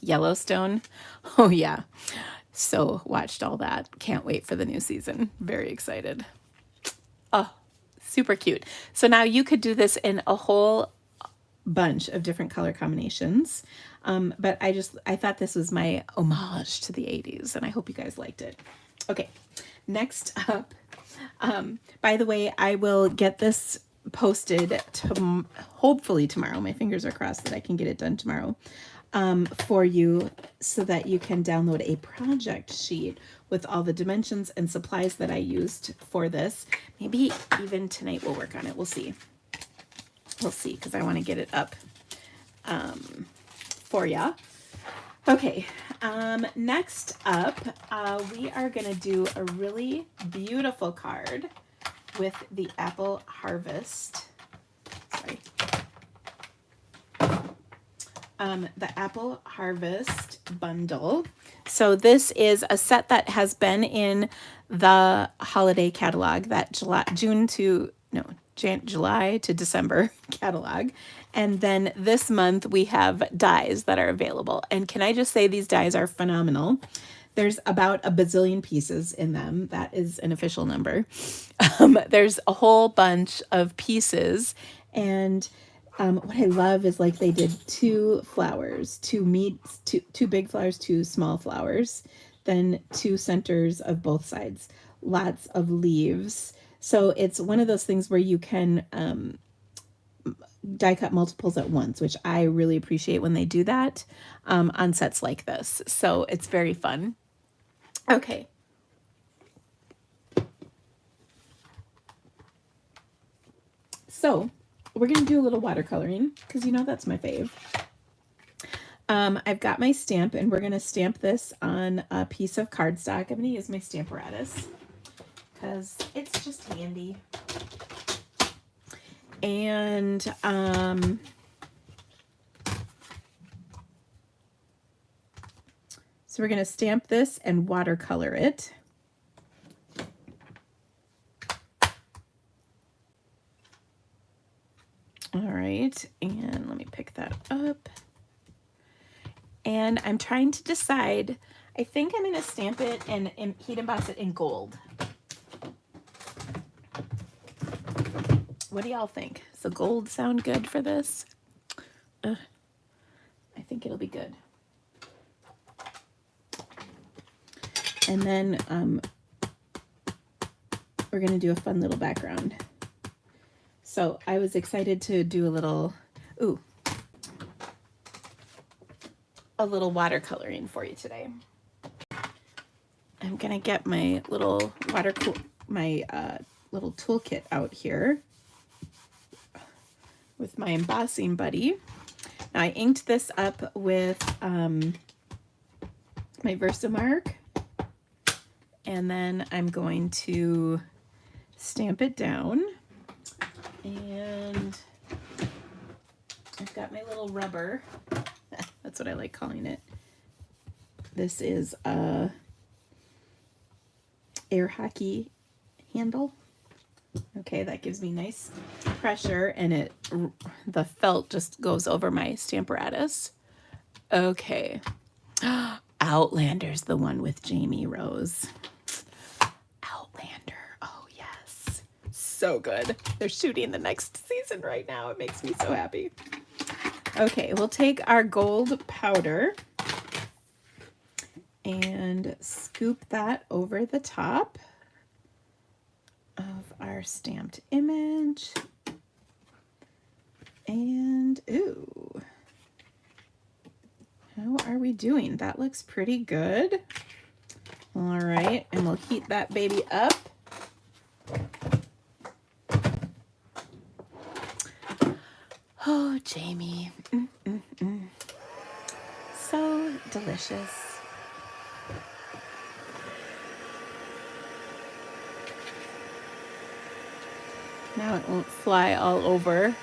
Yellowstone. Oh yeah. So watched all that. Can't wait for the new season. Very excited. Oh, super cute. So now you could do this in a whole bunch of different color combinations. But I thought this was my homage to the 80s, and I hope you guys liked it. Okay, next up, by the way, I will get this posted hopefully tomorrow. My fingers are crossed that I can get it done tomorrow for you so that you can download a project sheet with all the dimensions and supplies that I used for this. Maybe even tonight we'll work on it. We'll see. We'll see, because I want to get it up for ya. Okay, next up, we are going to do a really beautiful card with the Apple Harvest. Sorry. The Apple Harvest bundle. So this is a set that has been in the holiday catalog, that July to December catalog. And then this month we have dies that are available. And can I just say these dies are phenomenal. There's about a bazillion pieces in them. That is an official number. There's a whole bunch of pieces. And what I love is like they did 2 flowers, 2 big flowers, 2 small flowers, then 2 centers of both sides, lots of leaves. So it's one of those things where you can die cut multiples at once, which I really appreciate when they do that on sets like this. So it's very fun. Okay. So we're going to do a little watercoloring because, you know, that's my fave. I've got my stamp, and we're going to stamp this on a piece of cardstock. I'm going to use my Stamparatus because it's just handy. And so we're going to stamp this and watercolor it. All right, and let me pick that up. And I'm trying to decide, I think I'm going to stamp it and heat emboss it in gold. What do y'all think? Does the gold sound good for this? I think it'll be good. And then we're going to do a fun little background. So I was excited to do a little watercoloring for you today. I'm going to get my little little toolkit out here with my embossing buddy. Now I inked this up with my Versamark, and then I'm going to stamp it down, and I've got my little rubber. That's what I like calling it. This is a air hockey handle. Okay, that gives me nice pressure, and the felt just goes over my Stamparatus. Okay. Outlander's the one with Jamie Rose. Outlander. Oh, yes. So good. They're shooting the next season right now. It makes me so happy. Okay, we'll take our gold powder and scoop that over the top of our stamped image. And, ooh, how are we doing? That looks pretty good. All right, and we'll heat that baby up. Oh, Jamie. So delicious. Now it won't fly all over.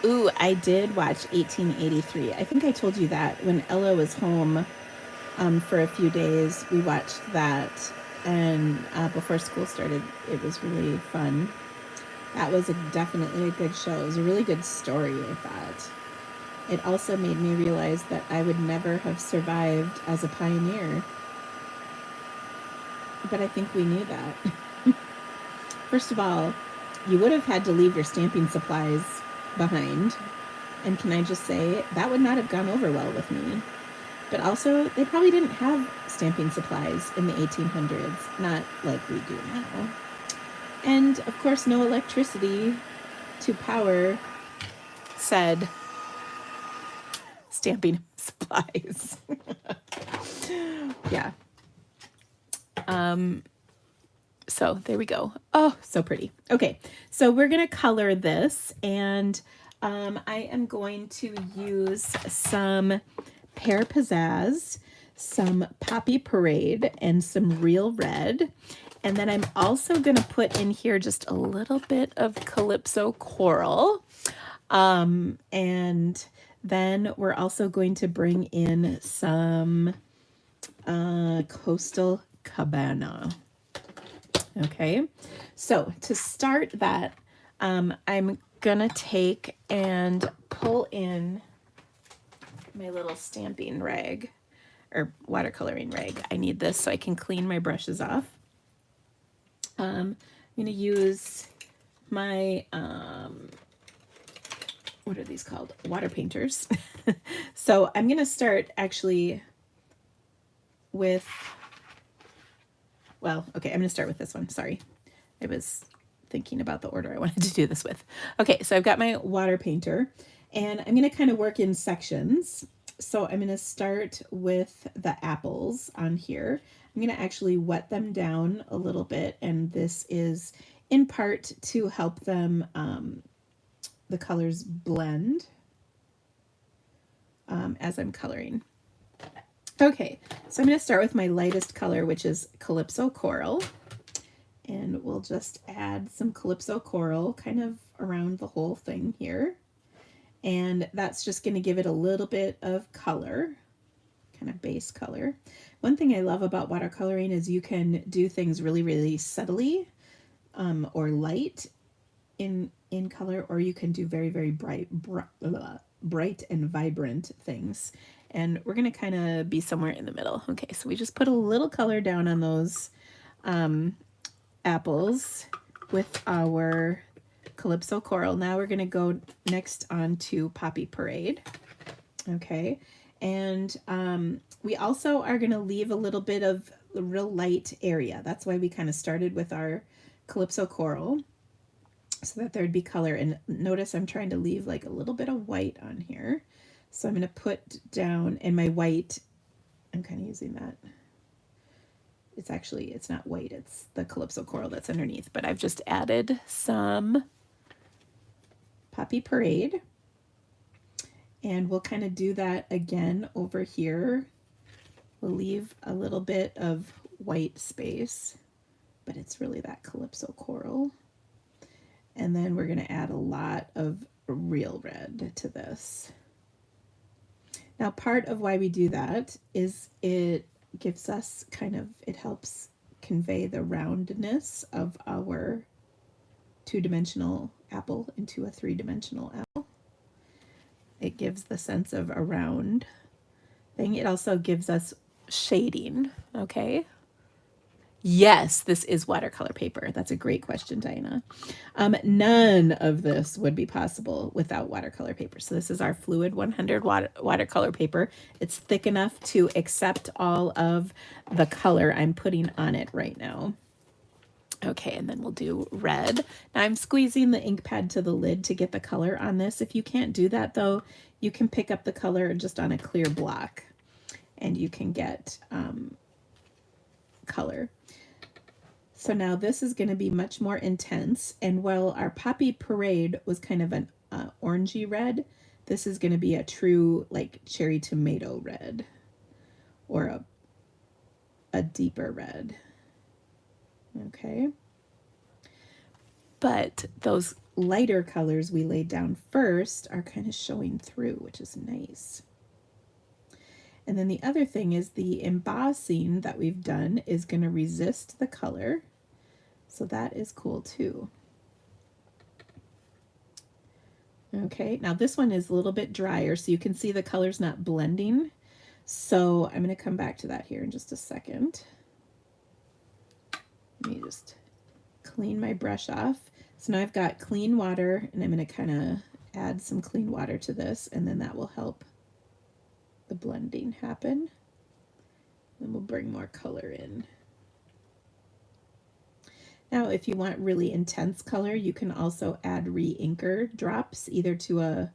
Ooh, I did watch 1883. I think I told you that when Ella was home for a few days, we watched that, and before school started, it was really fun. That was definitely a good show. It was a really good story, I thought. It also made me realize that I would never have survived as a pioneer. But I think we knew that. First of all, you would have had to leave your stamping supplies behind. And can I just say, that would not have gone over well with me. But also, they probably didn't have stamping supplies in the 1800s, not like we do now. And, of course, no electricity to power said stamping supplies. Yeah. So there we go. Oh, so pretty. Okay, so we're going to color this, and I am going to use some Pear Pizzazz, some Poppy Parade, and some Real Red. And then I'm also going to put in here just a little bit of Calypso Coral. And then we're also going to bring in some Coastal Cabana. Okay, so to start that, I'm going to take and pull in my little stamping rag, or watercoloring rag. I need this so I can clean my brushes off. I'm going to use my, what are these called? Water painters. So I'm going to start actually with, well, okay, I'm going to start with this one. Sorry. I was thinking about the order I wanted to do this with. Okay, so I've got my water painter, and I'm going to kind of work in sections. So I'm going to start with the apples on here. I'm going to actually wet them down a little bit, and this is in part to help them, the colors blend as I'm coloring. Okay, so I'm going to start with my lightest color, which is Calypso Coral. And we'll just add some Calypso Coral kind of around the whole thing here. And that's just going to give it a little bit of color, kind of base color. One thing I love about watercoloring is you can do things really, really subtly or light in color, or you can do very, very bright and vibrant things. And we're going to kind of be somewhere in the middle. Okay, so we just put a little color down on those apples with our Calypso Coral. Now we're going to go next on to Poppy Parade. Okay, and we also are going to leave a little bit of the real light area. That's why we kind of started with our Calypso Coral, so that there'd be color. And notice I'm trying to leave like a little bit of white on here. So I'm going to put down, and my white, I'm kind of using that. It's not white, it's the Calypso Coral that's underneath, but I've just added some Poppy Parade. And we'll kind of do that again over here. We'll leave a little bit of white space, but it's really that Calypso Coral. And then we're going to add a lot of real red to this. Now, part of why we do that is it gives us it helps convey the roundness of our two-dimensional apple into a three-dimensional apple. It gives the sense of a round thing. It also gives us shading, okay? Yes, this is watercolor paper. That's a great question, Diana. None of this would be possible without watercolor paper. So this is our Fluid 100 watercolor paper. It's thick enough to accept all of the color I'm putting on it right now. Okay, and then we'll do red. Now I'm squeezing the ink pad to the lid to get the color on this. If you can't do that though, you can pick up the color just on a clear block and you can get color. So now this is going to be much more intense, and while our Poppy Parade was kind of an orangey red, this is going to be a true like cherry tomato red, or a deeper red. Okay, but those lighter colors we laid down first are kind of showing through, which is nice. And then the other thing is the embossing that we've done is going to resist the color. So that is cool too. Okay, now this one is a little bit drier, so you can see the color's not blending. So I'm going to come back to that here in just a second. Let me just clean my brush off. So now I've got clean water, and I'm going to kind of add some clean water to this, and then that will help the blending happen. Then we'll bring more color in. Now, if you want really intense color, you can also add re-inker drops, either to a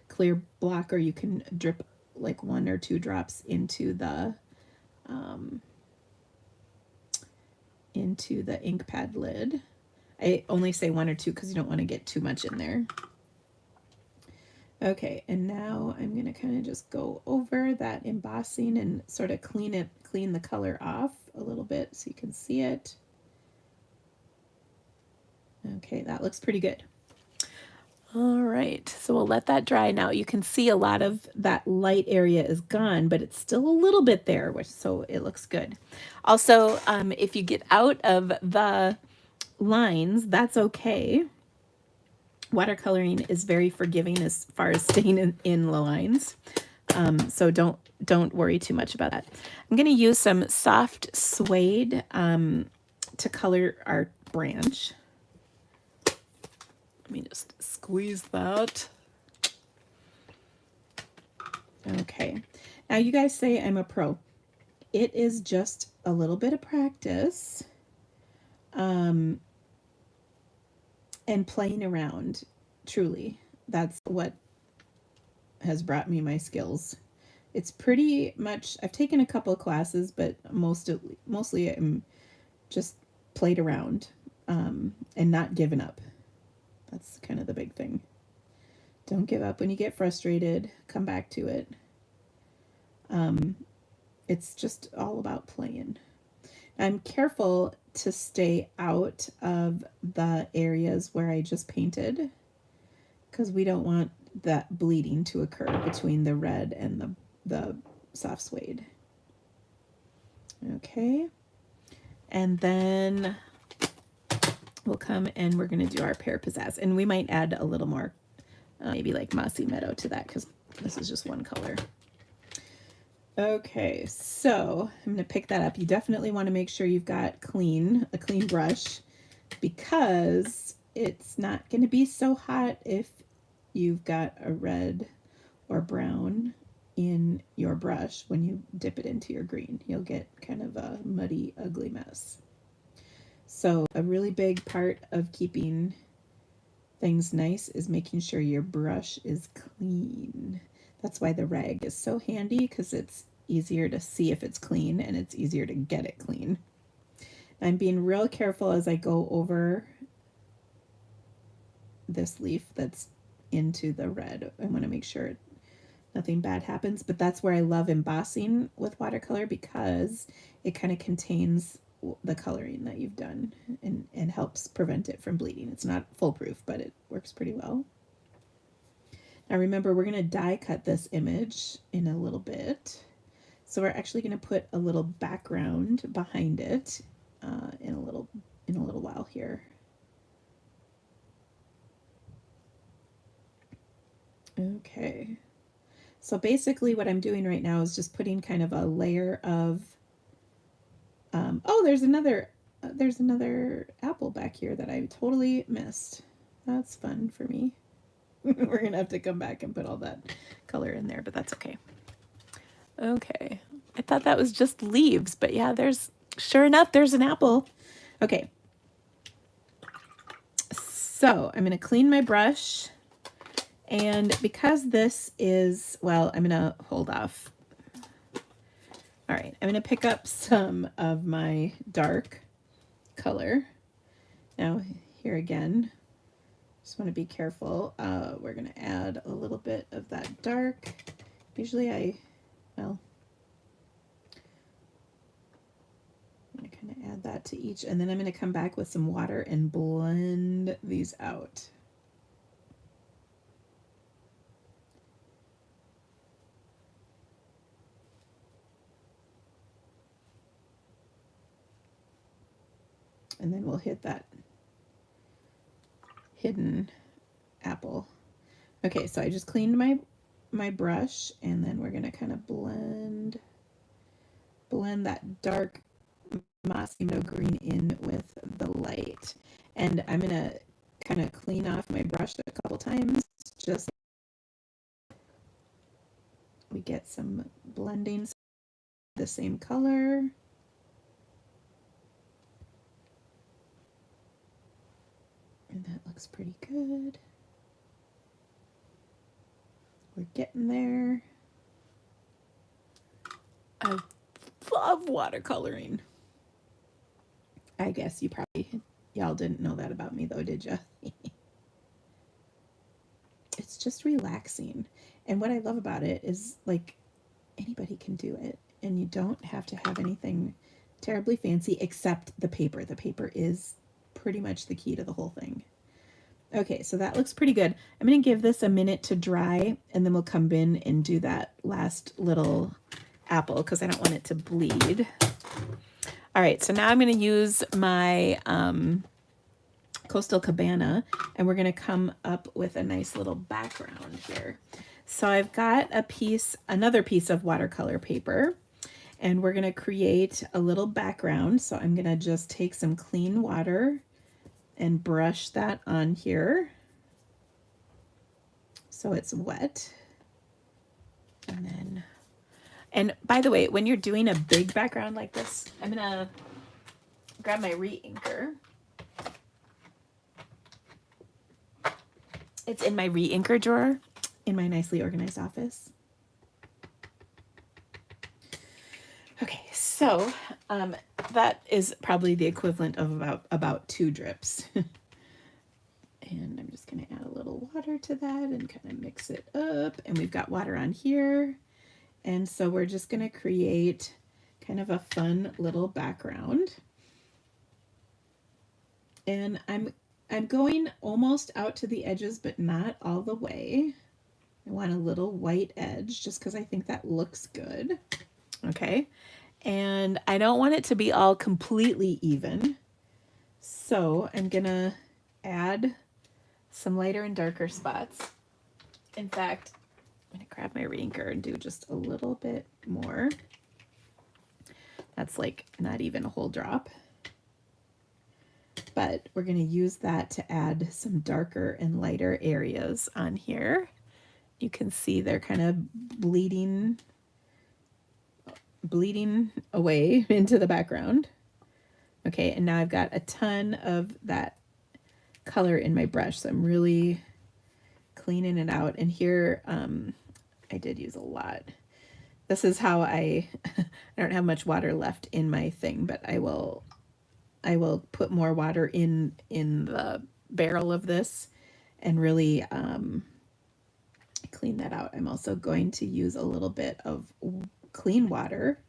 clear block, or you can drip like 1 or 2 drops into the ink pad lid. I only say 1 or 2 because you don't want to get too much in there. Okay, and now I'm going to kind of just go over that embossing and sort of clean the color off a little bit so you can see it. Okay, that looks pretty good. All right, so we'll let that dry now. You can see a lot of that light area is gone, but it's still a little bit there, so it looks good. Also, if you get out of the lines, that's okay. Watercoloring is very forgiving as far as staying in the lines, so don't worry too much about that. I'm going to use some soft suede to color our branch. Let me just squeeze that. Okay, now you guys say I'm a pro. It is just a little bit of practice and playing around. Truly, that's what has brought me my skills. It's pretty much, I've taken a couple of classes, but mostly I'm just played around and not given up. That's kind of the big thing. Don't give up when you get frustrated. Come back to it. It's just all about playing. I'm careful to stay out of the areas where I just painted, because we don't want that bleeding to occur between the red and the soft suede. Okay. And then we'll come and we're going to do our Pear Pizzazz. And we might add a little more, maybe like Mossy Meadow to that, because this is just one color. Okay, so I'm going to pick that up. You definitely want to make sure you've got a clean brush, because it's not going to be so hot if you've got a red or brown in your brush when you dip it into your green. You'll get kind of a muddy, ugly mess. So a really big part of keeping things nice is making sure your brush is clean. That's why the rag is so handy, because it's easier to see if it's clean and it's easier to get it clean. I'm being real careful as I go over this leaf that's into the red. I want to make sure nothing bad happens, but that's where I love embossing with watercolor, because it kind of contains the coloring that you've done and helps prevent it from bleeding. It's not foolproof, but it works pretty well. Now remember, we're going to die cut this image in a little bit. So we're actually going to put a little background behind it in a little while here. Okay. So basically what I'm doing right now is just putting kind of a layer of, oh, there's another apple back here that I totally missed. That's fun for me. We're going to have to come back and put all that color in there, but that's okay. Okay. I thought that was just leaves, but yeah, sure enough, there's an apple. Okay. So I'm going to clean my brush. And because this is, well, I'm going to hold off. All right, I'm going to pick up some of my dark color. Now, here again, just want to be careful. We're going to add a little bit of that dark. Usually I'm going to kind of add that to each, and then I'm going to come back with some water and blend these out. And then we'll hit that hidden apple. Okay, so I just cleaned my brush, and then we're going to kind of blend that dark mossy meadow green in with the light. And I'm going to kind of clean off my brush a couple times, just we get some blendings the same color. And that looks pretty good. We're getting there. I love watercoloring. I guess y'all didn't know that about me though, did you? It's just relaxing. And what I love about it is, like, anybody can do it. And you don't have to have anything terribly fancy except the paper. The paper is pretty much the key to the whole thing. Okay, so that looks pretty good. I'm going to give this a minute to dry, and then we'll come in and do that last little apple because I don't want it to bleed. All right, so now I'm going to use my Coastal Cabana, and we're going to come up with a nice little background here. So I've got another piece of watercolor paper, and we're going to create a little background. So I'm going to just take some clean water and brush that on here so it's wet. And by the way, when you're doing a big background like this, I'm going to grab my re-inker. It's in my re-inker drawer in my nicely organized office. Okay, so that is probably the equivalent of about 2 drips. And I'm just going to add a little water to that and kind of mix it up. And we've got water on here. And so we're just going to create kind of a fun little background. And I'm going almost out to the edges, but not all the way. I want a little white edge just because I think that looks good. Okay. And I don't want it to be all completely even. So I'm gonna add some lighter and darker spots. In fact, I'm gonna grab my reinker and do just a little bit more. That's like not even a whole drop. But we're gonna use that to add some darker and lighter areas on here. You can see they're kind of bleeding away into the background. Okay, and now I've got a ton of that color in my brush, so I'm really cleaning it out. And here, I did use a lot. This is how I don't have much water left in my thing, but I will put more water in the barrel of this and really clean that out. I'm also going to use a little bit of clean water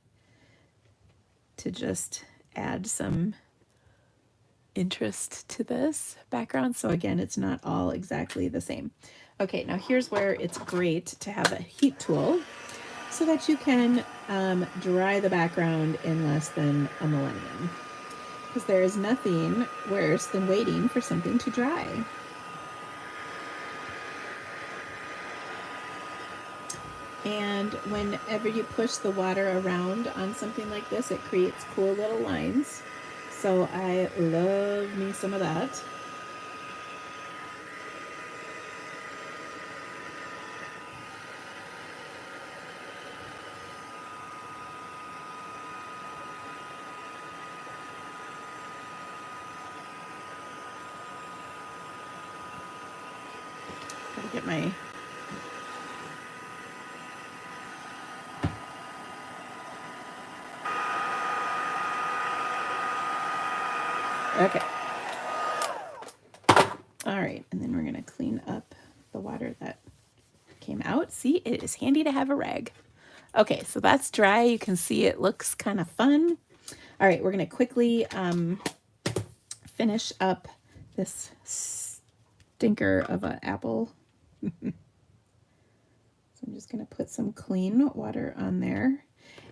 to just add some interest to this background. So again, it's not all exactly the same. Okay, now here's where it's great to have a heat tool so that you can dry the background in less than a millennium. Because there is nothing worse than waiting for something to dry. And whenever you push the water around on something like this, it creates cool little lines. So I love me some of that. Gotta get my okay. All right, and then we're gonna clean up the water that came out. See, it is handy to have a rag. Okay, so that's dry. You can see it looks kind of fun. All right, we're gonna quickly finish up this stinker of an apple. So I'm just gonna put some clean water on there.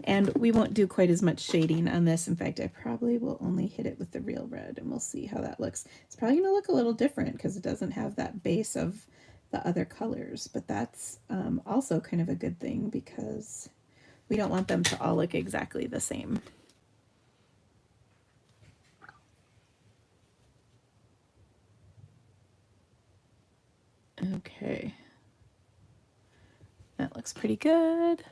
And we won't do quite as much shading on this. In fact, I probably will only hit it with the real red, and we'll see how that looks. It's probably going to look a little different because it doesn't have that base of the other colors, but that's also kind of a good thing because we don't want them to all look exactly the same. Okay. That looks pretty good.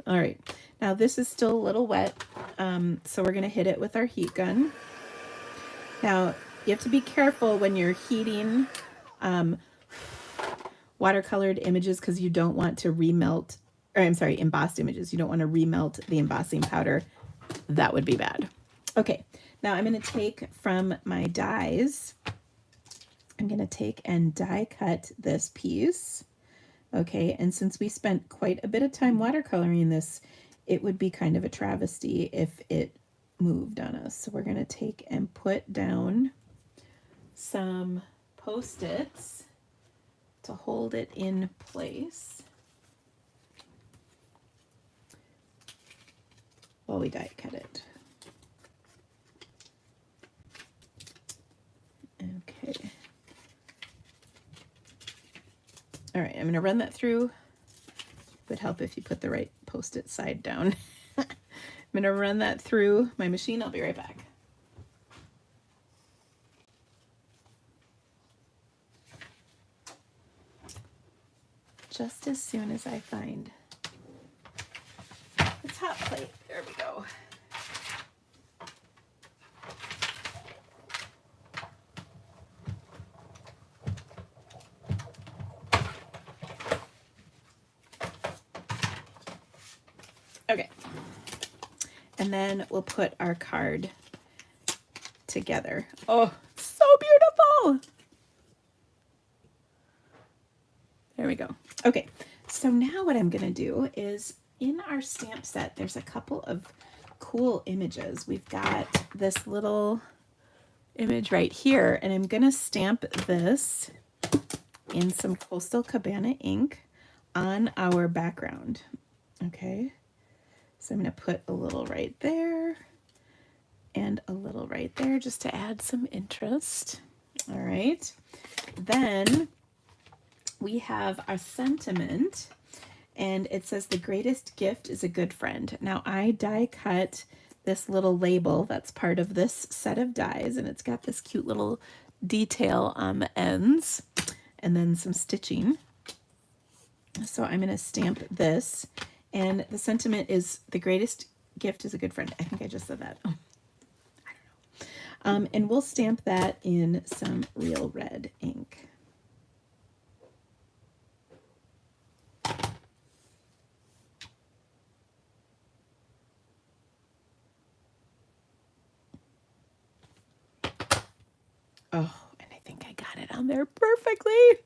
All right, now this is still a little wet, so we're gonna hit it with our heat gun. Now, you have to be careful when you're heating watercolored images because you don't want to remelt, or I'm sorry, embossed images. You don't want to remelt the embossing powder. That would be bad. Okay, now I'm gonna take from my dies, I'm gonna take and die cut this piece. Okay, and since we spent quite a bit of time watercoloring this, it would be kind of a travesty if it moved on us. So we're going to take and put down some Post-its to hold it in place while we die cut it. Okay. All right, I'm going to run that through. It would help if you put the right Post-it side down. I'm going to run that through my machine. I'll be right back. Just as soon as I find the top plate. There we go. Okay, and then we'll put our card together. Oh, so beautiful. There we go. Okay, so now what I'm gonna do is in our stamp set, there's a couple of cool images. We've got this little image right here, and I'm gonna stamp this in some Coastal Cabana ink on our background. Okay. So I'm going to put a little right there, and a little right there just to add some interest. All right. Then we have our sentiment, and it says the greatest gift is a good friend. Now I die cut this little label that's part of this set of dies, and it's got this cute little detail on the ends and then some stitching. So I'm going to stamp this, and the sentiment is the greatest gift is a good friend. I think I just said that. Oh, I don't know. And we'll stamp that in some real red ink. Oh, and I think I got it on there perfectly.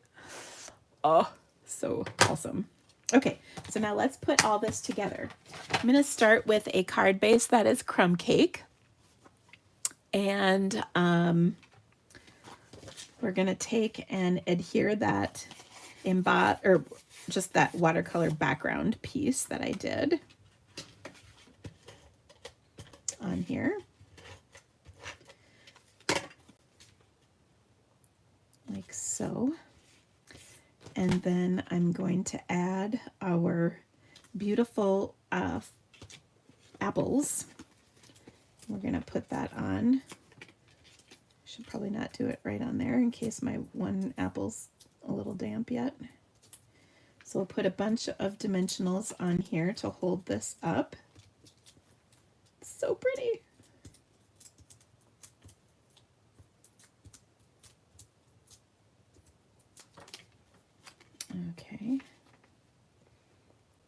Oh, so awesome. Okay, so now let's put all this together. I'm going to start with a card base that is Crumb Cake. And we're going to take and adhere that or just that watercolor background piece that I did on here. Like so. And then I'm going to add our beautiful apples. We're going to put that on. Should probably not do it right on there in case my one apple's a little damp yet. So we'll put a bunch of dimensionals on here to hold this up. So pretty. Okay.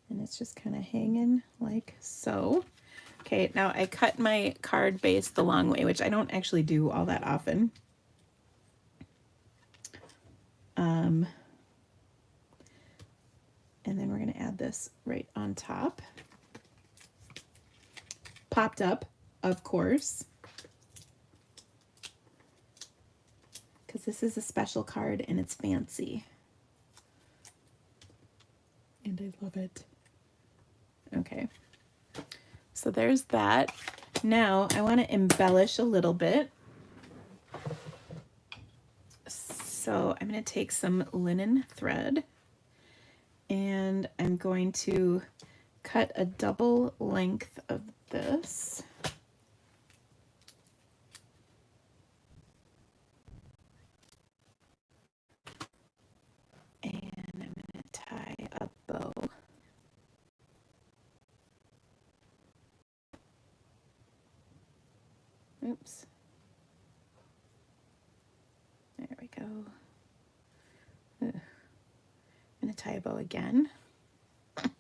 And it's just kind of hanging like so. Okay, now I cut my card base the long way, which I don't actually do all that often. And then we're going to add this right on top. Popped up, of course, because this is a special card and it's fancy. And I love it. Okay. So there's that. Now I want to embellish a little bit. So I'm going to take some linen thread and I'm going to cut a double length of this. And I'm going to tie a bow. Oops. There we go. Ugh. I'm going to tie a bow again. It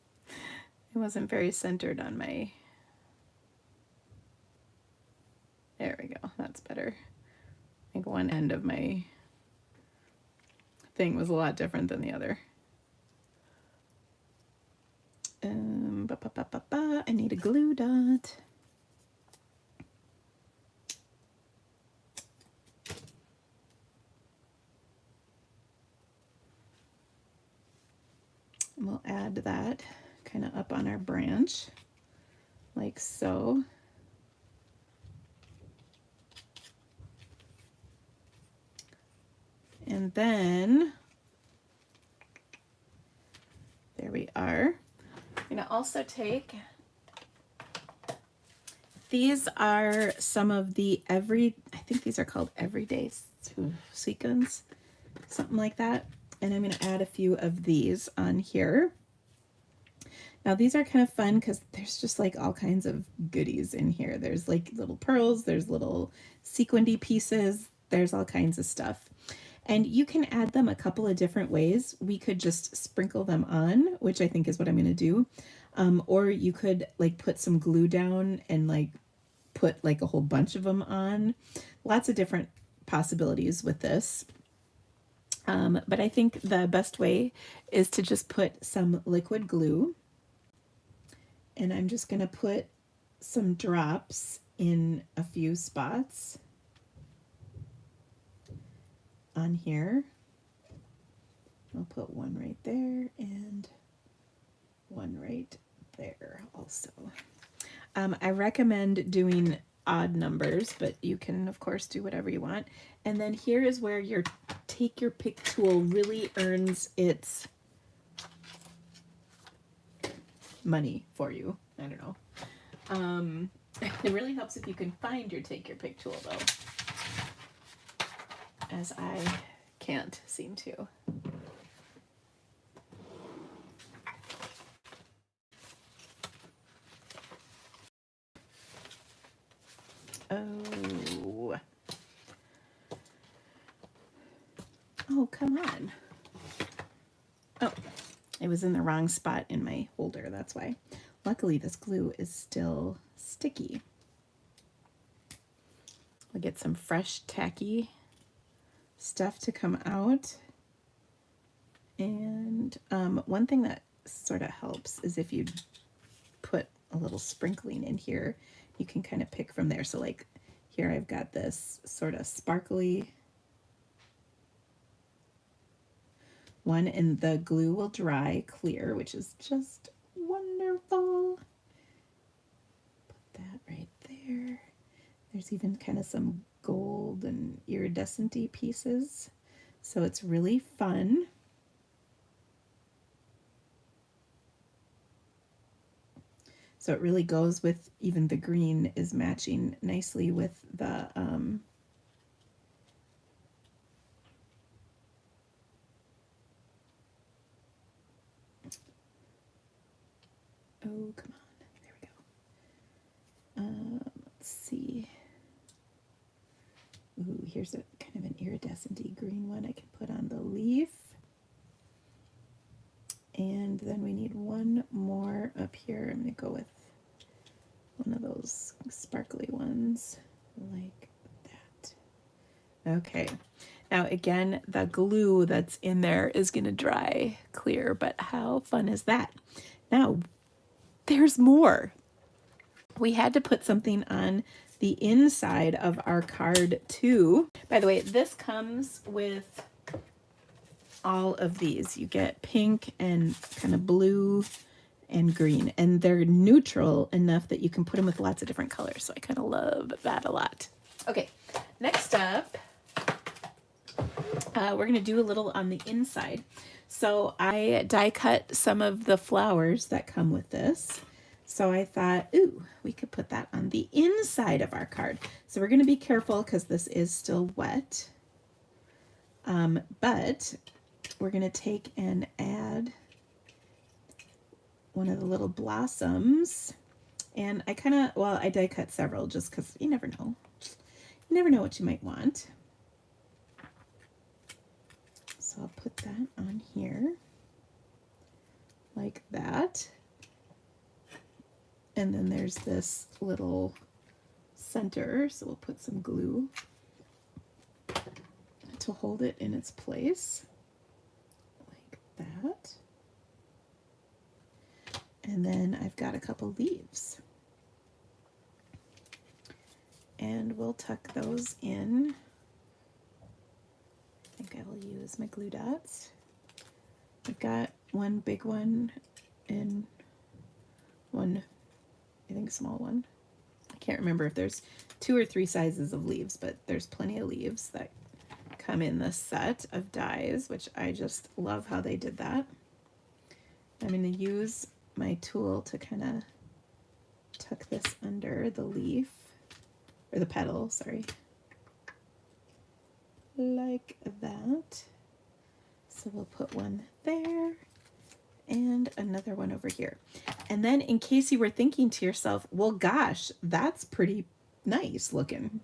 wasn't very centered on my... There we go. That's better. I think one end of my thing was a lot different than the other. I need a glue dot. And we'll add that kind of up on our branch, like so. And then, there we are. I'm going to also take, these are some of the I think these are called everyday sequins, something like that. And I'm going to add a few of these on here. Now these are kind of fun because there's just like all kinds of goodies in here. There's like little pearls, there's little sequinedy pieces, there's all kinds of stuff. And you can add them a couple of different ways. We could just sprinkle them on, which I think is what I'm going to do. Or you could like put some glue down and like put like a whole bunch of them on. Lots of different possibilities with this. But I think the best way is to just put some liquid glue. And I'm just going to put some drops in a few spots on here. I'll put one right there and one right there also. I recommend doing odd numbers, but you can of course do whatever you want. And then here is where your take your pick tool really earns its money for you. I don't know. It really helps if you can find your take your pick tool though, as I can't seem to. Oh, come on. Oh, it was in the wrong spot in my holder, that's why. Luckily, this glue is still sticky. I'll get some fresh tacky stuff to come out. And one thing that sort of helps is if you put a little sprinkling in here, you can kind of pick from there. So like here I've got this sort of sparkly one, and the glue will dry clear, which is just wonderful. Put that right there. There's even kind of some gold and iridescent-y pieces, so it's really fun. So it really goes with, even the green is matching nicely with the oh, come on, there we go. Let's see. Ooh, here's a kind of an iridescent-y green one I can put on the leaf. And then we need one more up here. I'm going to go with one of those sparkly ones like that. Okay. Now again, the glue that's in there is going to dry clear, but how fun is that? Now, there's more. We had to put something on the inside of our card too. By the way, this comes with all of these. You get pink and kind of blue and green, and they're neutral enough that you can put them with lots of different colors. So I kind of love that a lot. Okay, next up, we're going to do a little on the inside. So I die cut some of the flowers that come with this. So I thought, ooh, we could put that on the inside of our card. So we're going to be careful because this is still wet. But we're going to take and add one of the little blossoms. And I kind of, well, I die cut several just because you never know. You never know what you might want. So I'll put that on here like that. And then there's this little center, so we'll put some glue to hold it in its place like that. And then I've got a couple leaves. And we'll tuck those in. I think I will use my glue dots. I've got one big one and one, I think, small one. I can't remember if there's 2 or 3 sizes of leaves, but there's plenty of leaves that come in this set of dies, which I just love how they did that. I'm going to use my tool to kind of tuck this under the leaf, or the petal, sorry, like that. So we'll put one there and another one over here. And then in case you were thinking to yourself, well, gosh, that's pretty nice looking,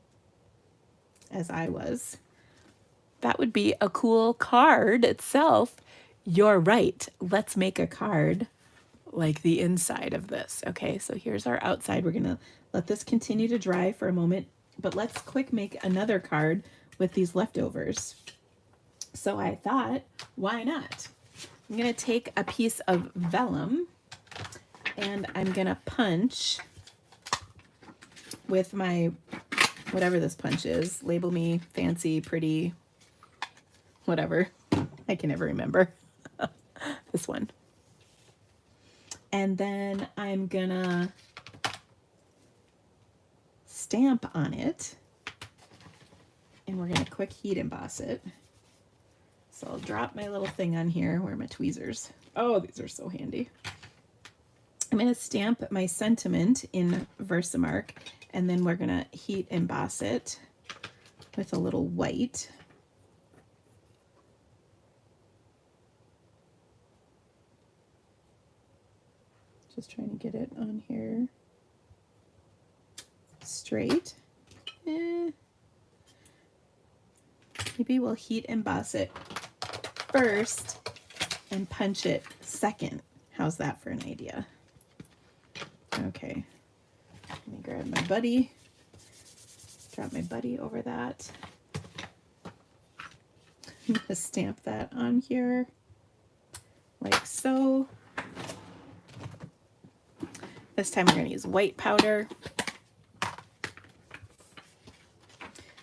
as I was, that would be a cool card itself. You're right. Let's make a card like the inside of this. Okay, so here's our outside. We're gonna let this continue to dry for a moment, but let's quick make another card with these leftovers. So I thought, why not? I'm gonna take a piece of vellum and I'm gonna punch with my, whatever this punch is, label me fancy, pretty, whatever. I can never remember. This one. And then I'm gonna stamp on it, and we're going to quick heat emboss it. So I'll drop my little thing on here. Where are my tweezers? Oh, these are so handy. I'm going to stamp my sentiment in Versamark, and then we're going to heat emboss it with a little white. Just trying to get it on here straight. Maybe we'll heat emboss it first and punch it second. How's that for an idea? Okay, let me grab my buddy, drop my buddy over that. I'm gonna stamp that on here like so. This time we're gonna use white powder.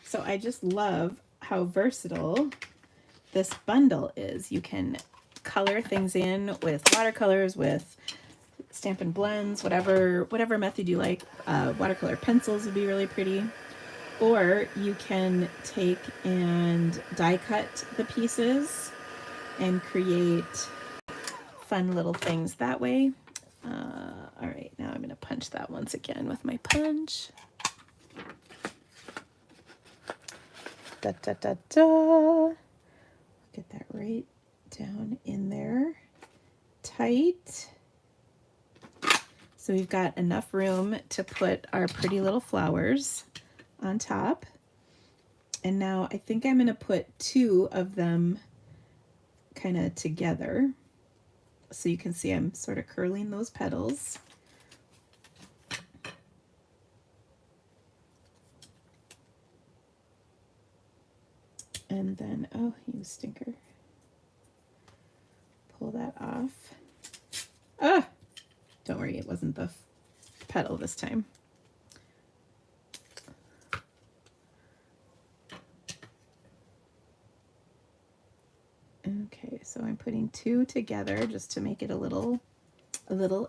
So I just love how versatile this bundle is. You can color things in with watercolors, with Stampin' Blends, whatever method you like. Watercolor pencils would be really pretty. Or you can take and die cut the pieces and create fun little things that way. All right, now I'm going to punch that once again with my punch. Da, da, da, da. Get that right down in there. Tight. So we've got enough room to put our pretty little flowers on top. And now I think I'm going to put two of them kind of together. So you can see I'm sort of curling those petals. And then, oh, you stinker. Pull that off. Ah! Don't worry, it wasn't the petal this time. Okay, so I'm putting two together just to make it a little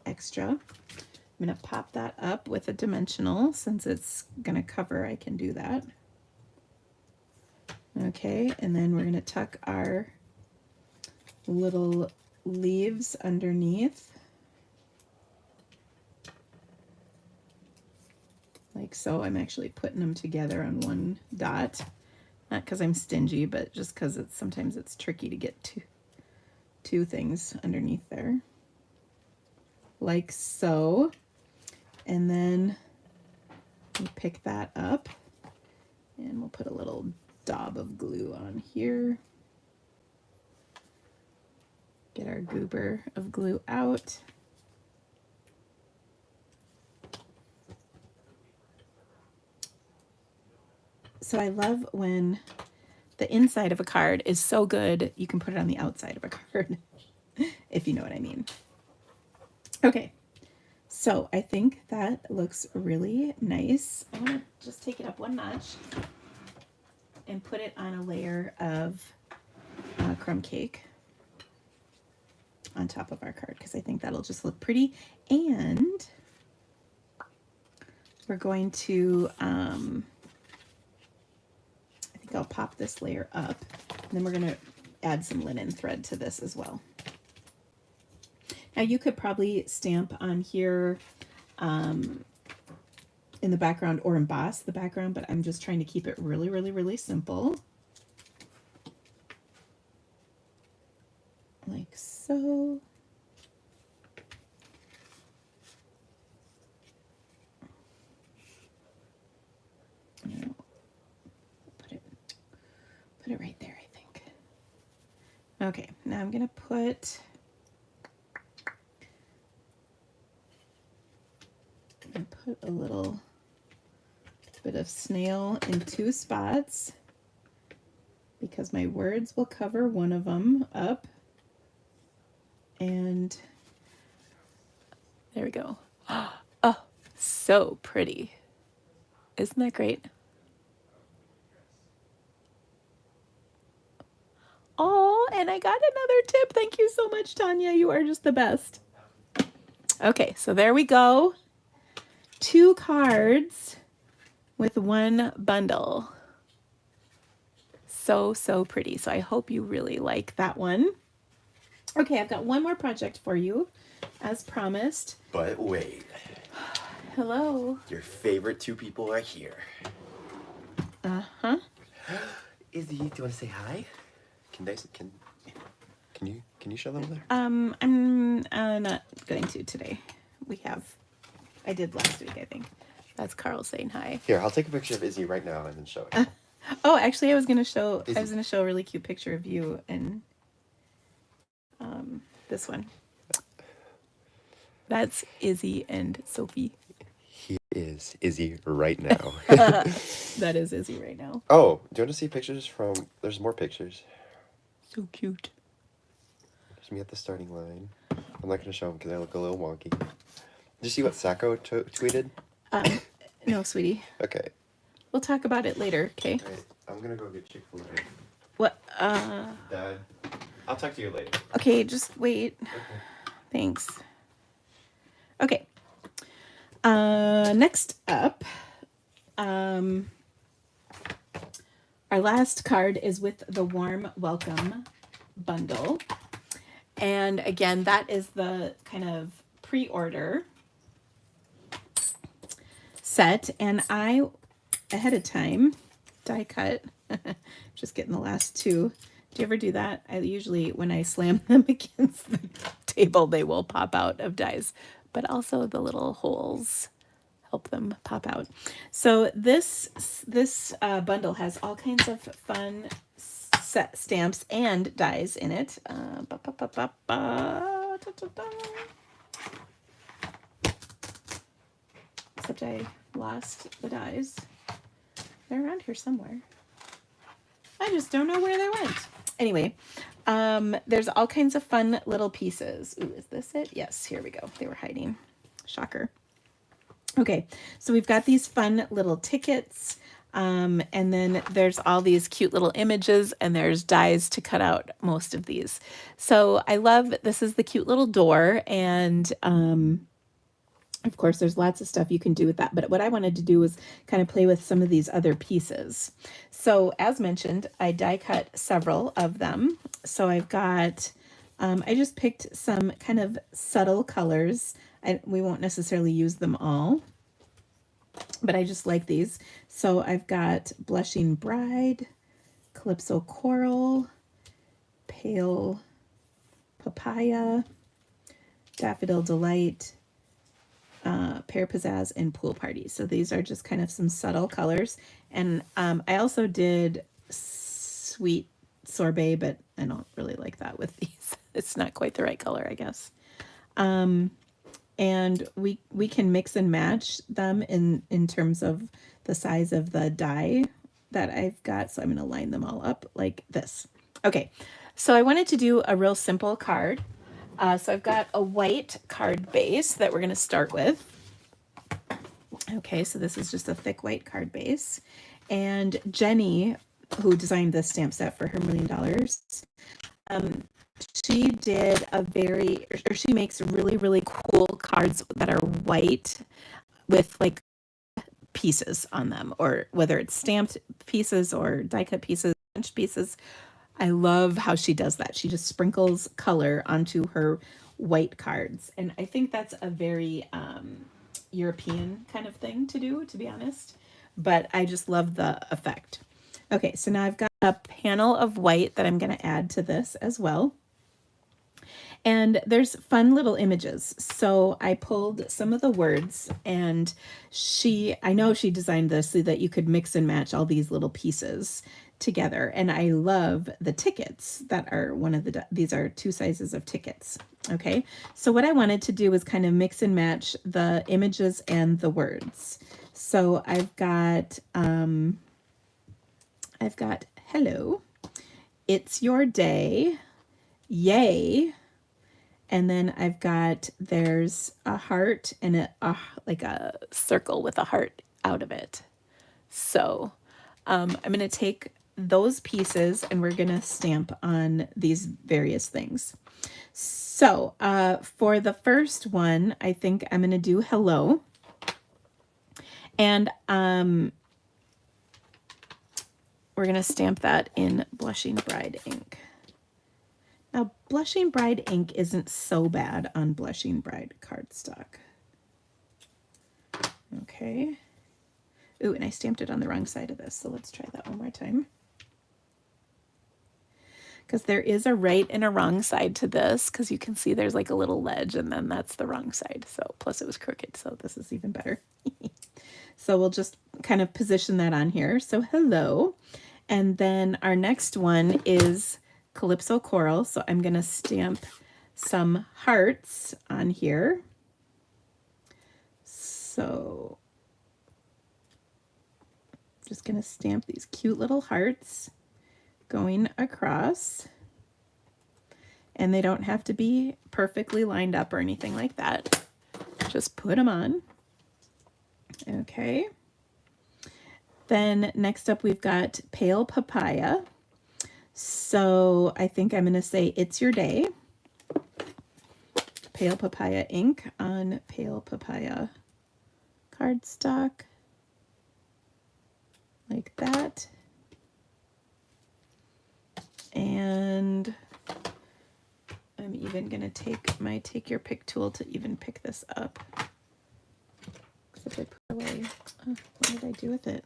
extra. I'm going to pop that up with a dimensional. Since it's going to cover, I can do that. Okay, and then we're going to tuck our little leaves underneath. Like so. I'm actually putting them together on one dot. Not because I'm stingy, but just because sometimes it's tricky to get two things underneath there. Like so. And then we pick that up and we'll put a little dab of glue on here. Get our goober of glue out. So I love when the inside of a card is so good, you can put it on the outside of a card, if you know what I mean. Okay, so I think that looks really nice. I'm going to just take it up one notch and put it on a layer of crumb cake on top of our card, because I think that'll just look pretty. And we're going to... I'll pop this layer up, and then we're going to add some linen thread to this as well. Now you could probably stamp on here in the background or emboss the background, but I'm just trying to keep it really, really, really simple. Like so. Put it right there, I think. Okay, now I'm going to put a little bit of snail in two spots because my words will cover one of them up. And there we go. Oh, so pretty. Isn't that great? Oh, and I got another tip. Thank you so much, Tanya. You are just the best. Okay, so there we go. 2 cards with one bundle. So, so pretty. So I hope you really like that one. Okay, I've got one more project for you, as promised. But wait. Hello. Your favorite two people are here. Uh-huh. Izzy, do you want to say hi? Can you show them there? I'm not going to today. I did last week, I think. That's Carl saying hi. Here, I'll take a picture of Izzy right now and then show it. Oh, actually, I was gonna show a really cute picture of you and this one. That's Izzy and Sophie. He is Izzy right now. That is Izzy right now. Oh, do you want to see pictures from... There's more pictures. So cute. There's me at the starting line. I'm not going to show them because I look a little wonky. Did you see what Sacco tweeted? No, sweetie. Okay. We'll talk about it later, okay? All right, I'm going to go get Chick-fil-A. What? Dad, I'll talk to you later. Okay, just wait. Okay. Thanks. Okay. Next up, our last card is with the Warm Welcome bundle. And again, that is the kind of pre-order set. And I, ahead of time, die cut. Just getting the last two. Do you ever do that? I usually, when I slam them against the table, they will pop out of dies. But also the little holes help them pop out. So this bundle has all kinds of fun set stamps and dies in it. Except I lost the dies. They're around here somewhere. I just don't know where they went. Anyway, there's all kinds of fun little pieces. Ooh, is this it? Yes, here we go. They were hiding. Shocker. Okay, so we've got these fun little tickets, and then there's all these cute little images, and there's dies to cut out most of these. So I love, this is the cute little door, and of course, there's lots of stuff you can do with that. But what I wanted to do was kind of play with some of these other pieces. So as mentioned, I die cut several of them. So I've got, I just picked some kind of subtle colors. We won't necessarily use them all, but I just like these. So I've got Blushing Bride, Calypso Coral, Pale Papaya, Daffodil Delight, Pear, Pizzazz, and Pool Party. So these are just kind of some subtle colors. And I also did Sweet Sorbet, but I don't really like that with these. It's not quite the right color, I guess. And we can mix and match them in terms of the size of the die that I've got. So I'm going to line them all up like this. Okay, so I wanted to do a real simple card. So I've got a white card base that we're going to start with. Okay, so this is just a thick white card base. And Jenny, who designed this stamp set for her $1 million, she did she makes really, really cool cards that are white with like pieces on them, or whether it's stamped pieces or die cut pieces, inch pieces. I love how she does that. She just sprinkles color onto her white cards. And I think that's a very European kind of thing to do, to be honest. But I just love the effect. Okay, so now I've got a panel of white that I'm going to add to this as well. And there's fun little images. So I pulled some of the words, and I know she designed this so that you could mix and match all these little pieces together. And I love the tickets that are these are two sizes of tickets. Okay, so what I wanted to do was kind of mix and match the images and the words. So I've got hello, it's your day, yay, and then I've got, there's a heart and like a circle with a heart out of it. So I'm going to take those pieces and we're going to stamp on these various things. So for the first one, I think I'm going to do hello. And we're going to stamp that in Blushing Bride ink. Now, Blushing Bride ink isn't so bad on Blushing Bride cardstock. Okay. Ooh, and I stamped it on the wrong side of this, so let's try that one more time. Because there is a right and a wrong side to this, because you can see there's like a little ledge, and then that's the wrong side. So, plus it was crooked, so this is even better. So we'll just kind of position that on here. So hello. And then our next one is Calypso Coral. So I'm going to stamp some hearts on here. So just going to stamp these cute little hearts going across. And they don't have to be perfectly lined up or anything like that. Just put them on. Okay. Then next up we've got Pale Papaya. So I think I'm going to say It's Your Day. Pale Papaya ink on Pale Papaya cardstock. Like that. And I'm even going to take my Take Your Pick tool to even pick this up. Except I put it away. Oh, what did I do with it?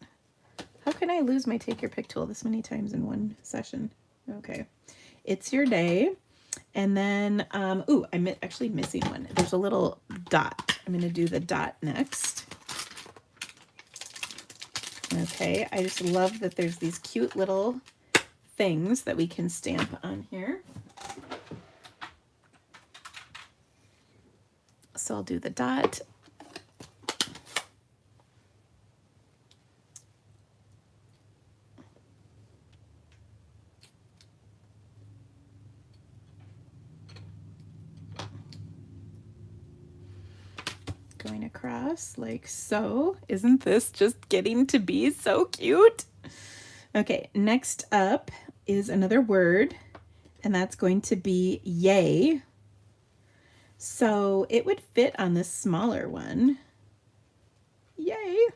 How can I lose my Take Your Pick tool this many times in one session? Okay. It's Your Day. And then, ooh, I'm actually missing one. There's a little dot. I'm going to do the dot next. Okay. I just love that there's these cute little things that we can stamp on here. So I'll do the dot. Going across like so. Isn't this just getting to be so cute? Okay, next up is another word, and that's going to be yay. So it would fit on this smaller one. Yay.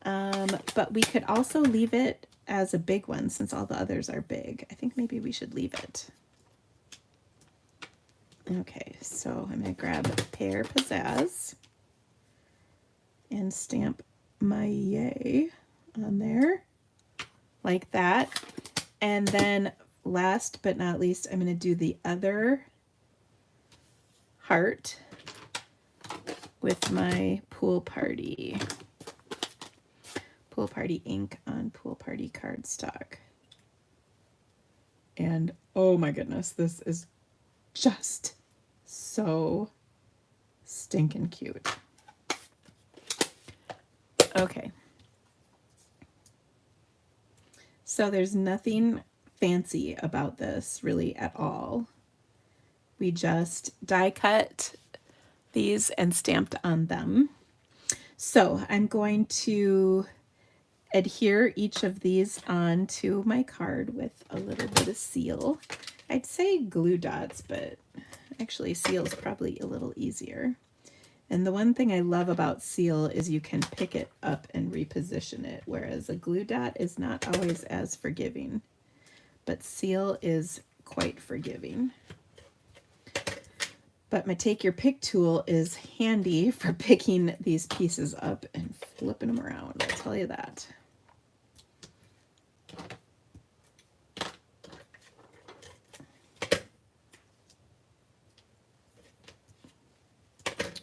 But we could also leave it as a big one since all the others are big. I think maybe we should leave it. Okay, so I'm going to grab Pear Pizzazz and stamp my yay on there like that. And then last but not least, I'm going to do the other heart with my Pool Party ink on Pool Party cardstock. And oh my goodness, this is just so stinking cute. Okay. So there's nothing fancy about this really at all. We just die cut these and stamped on them. So I'm going to adhere each of these onto my card with a little bit of seal. I'd say glue dots, but actually seal is probably a little easier. And the one thing I love about seal is you can pick it up and reposition it, whereas a glue dot is not always as forgiving. But seal is quite forgiving. But my Take Your Pick tool is handy for picking these pieces up and flipping them around, I'll tell you that.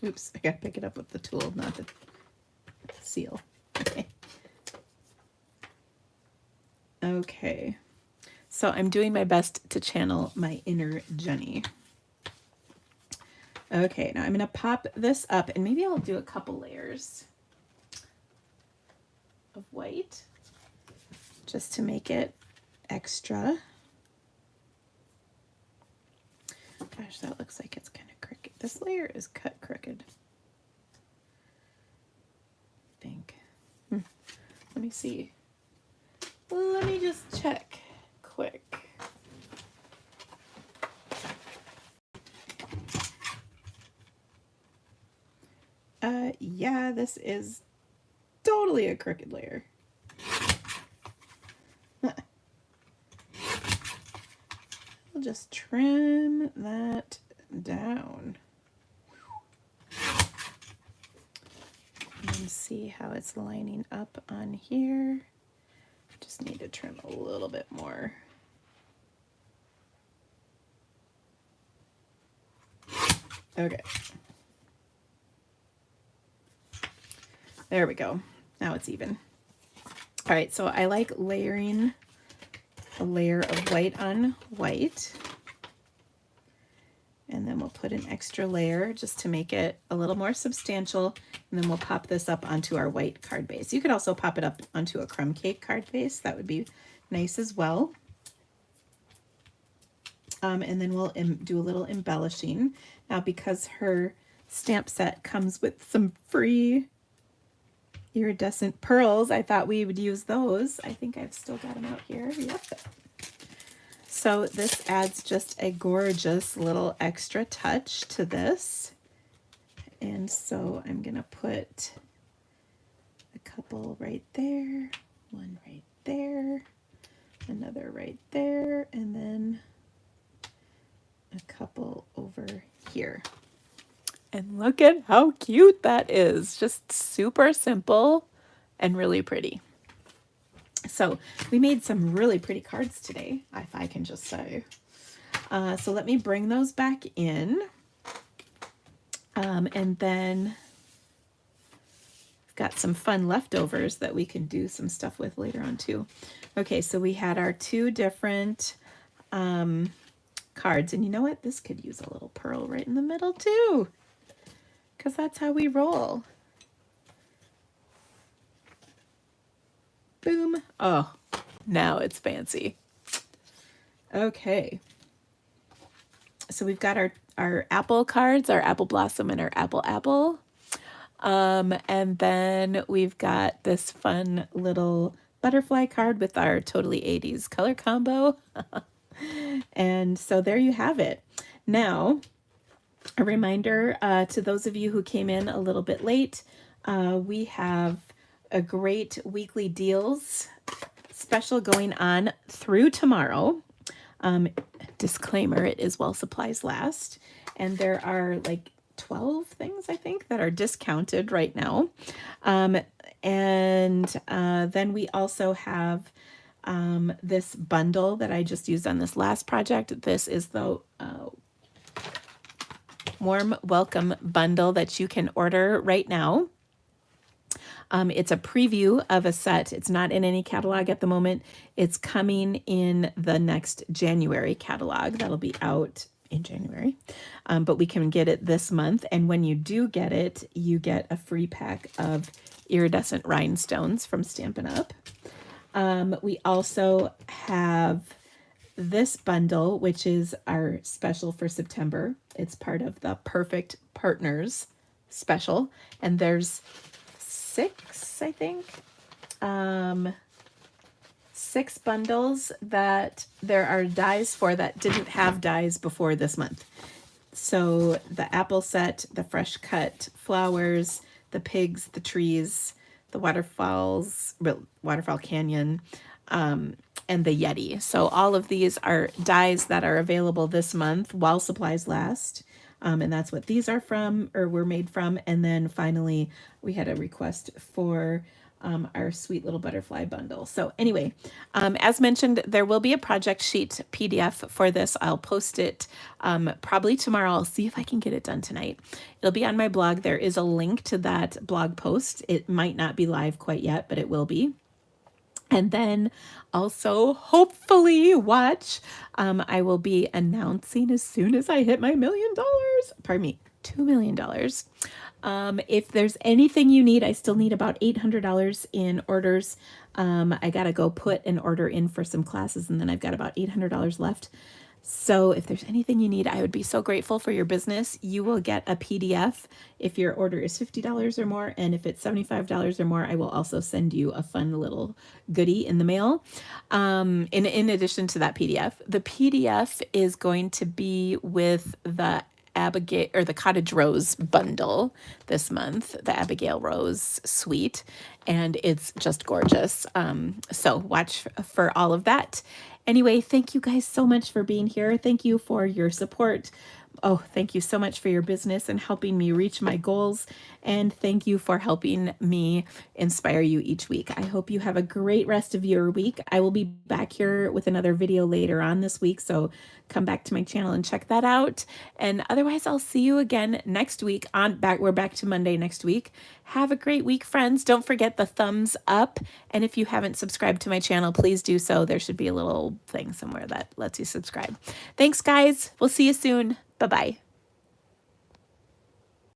Oops, I gotta pick it up with the tool, not the seal. Okay. Okay. So I'm doing my best to channel my inner Jenny. Okay, now I'm going to pop this up, and maybe I'll do a couple layers of white just to make it extra. Gosh, that looks like it's kind of crooked. This layer is cut crooked, I think. Let me see. Let me just check quick. Yeah, this is totally a crooked layer. we'll just trim that down. And see how it's lining up on here. Just need to trim a little bit more. Okay. There we go. Now it's even. All right, so I like layering a layer of white on white. And then we'll put an extra layer just to make it a little more substantial. And then we'll pop this up onto our white card base. You could also pop it up onto a crumb cake card base. That would be nice as well. And then we'll do a little embellishing. Now, because her stamp set comes with some free iridescent pearls, I thought we would use those. I think I've still got them out here. Yep. So this adds just a gorgeous little extra touch to this. And so I'm going to put a couple right there, one right there, another right there, and then a couple over here. And look at how cute that is. Just super simple and really pretty. So we made some really pretty cards today, if I can just say. So let me bring those back in. And then I've got some fun leftovers that we can do some stuff with later on too. Okay, so we had our two different cards. And you know what? This could use a little pearl right in the middle too, because that's how we roll. Boom. Oh, now it's fancy. Okay. So we've got our apple cards, our apple blossom and our apple. And then we've got this fun little butterfly card with our totally 80s color combo. And so there you have it. Now, a reminder to those of you who came in a little bit late, we have a great weekly deals special going on through tomorrow. Disclaimer, it is while supplies last. And there are like 12 things, I think, that are discounted right now. And then we also have this bundle that I just used on this last project. This is the warm welcome bundle that you can order right now. It's a preview of a set. It's not in any catalog at the moment. It's coming in the next January catalog. That'll be out in January. But we can get it this month. And when you do get it, you get a free pack of iridescent rhinestones from Stampin' Up. We also have this bundle, which is our special for September. It's part of the Perfect Partners special. And there's 6, I think, 6 bundles that there are dies for that didn't have dies before this month. So the apple set, the fresh cut flowers, the pigs, the trees, the waterfalls, waterfall canyon, and the Yeti. So all of these are dies that are available this month while supplies last. And that's what these are from, or were made from. And then finally, we had a request for our sweet little butterfly bundle. So anyway, as mentioned, there will be a project sheet PDF for this. I'll post it probably tomorrow. I'll see if I can get it done tonight. It'll be on my blog. There is a link to that blog post. It might not be live quite yet, but it will be. And then also, hopefully, watch. I will be announcing as soon as I hit my $1 million. Pardon me, $2 million. If there's anything you need, I still need about $800 in orders. I got to go put an order in for some classes, and then I've got about $800 left. So if there's anything you need, I would be so grateful for your business. You will get a PDF if your order is $50 or more. And if it's $75 or more, I will also send you a fun little goodie in the mail. In addition to that PDF, the PDF is going to be with the Abigail or the Cottage Rose bundle this month, the Abigail Rose suite, and it's just gorgeous. So watch for all of that. Anyway, thank you guys so much for being here. Thank you for your support. Oh, thank you so much for your business and helping me reach my goals. And thank you for helping me inspire you each week. I hope you have a great rest of your week. I will be back here with another video later on this week, so come back to my channel and check that out. And otherwise, I'll see you again next week. We're back to Monday next week. Have a great week, friends. Don't forget the thumbs up. And if you haven't subscribed to my channel, please do so. There should be a little thing somewhere that lets you subscribe. Thanks, guys. We'll see you soon. Bye-bye.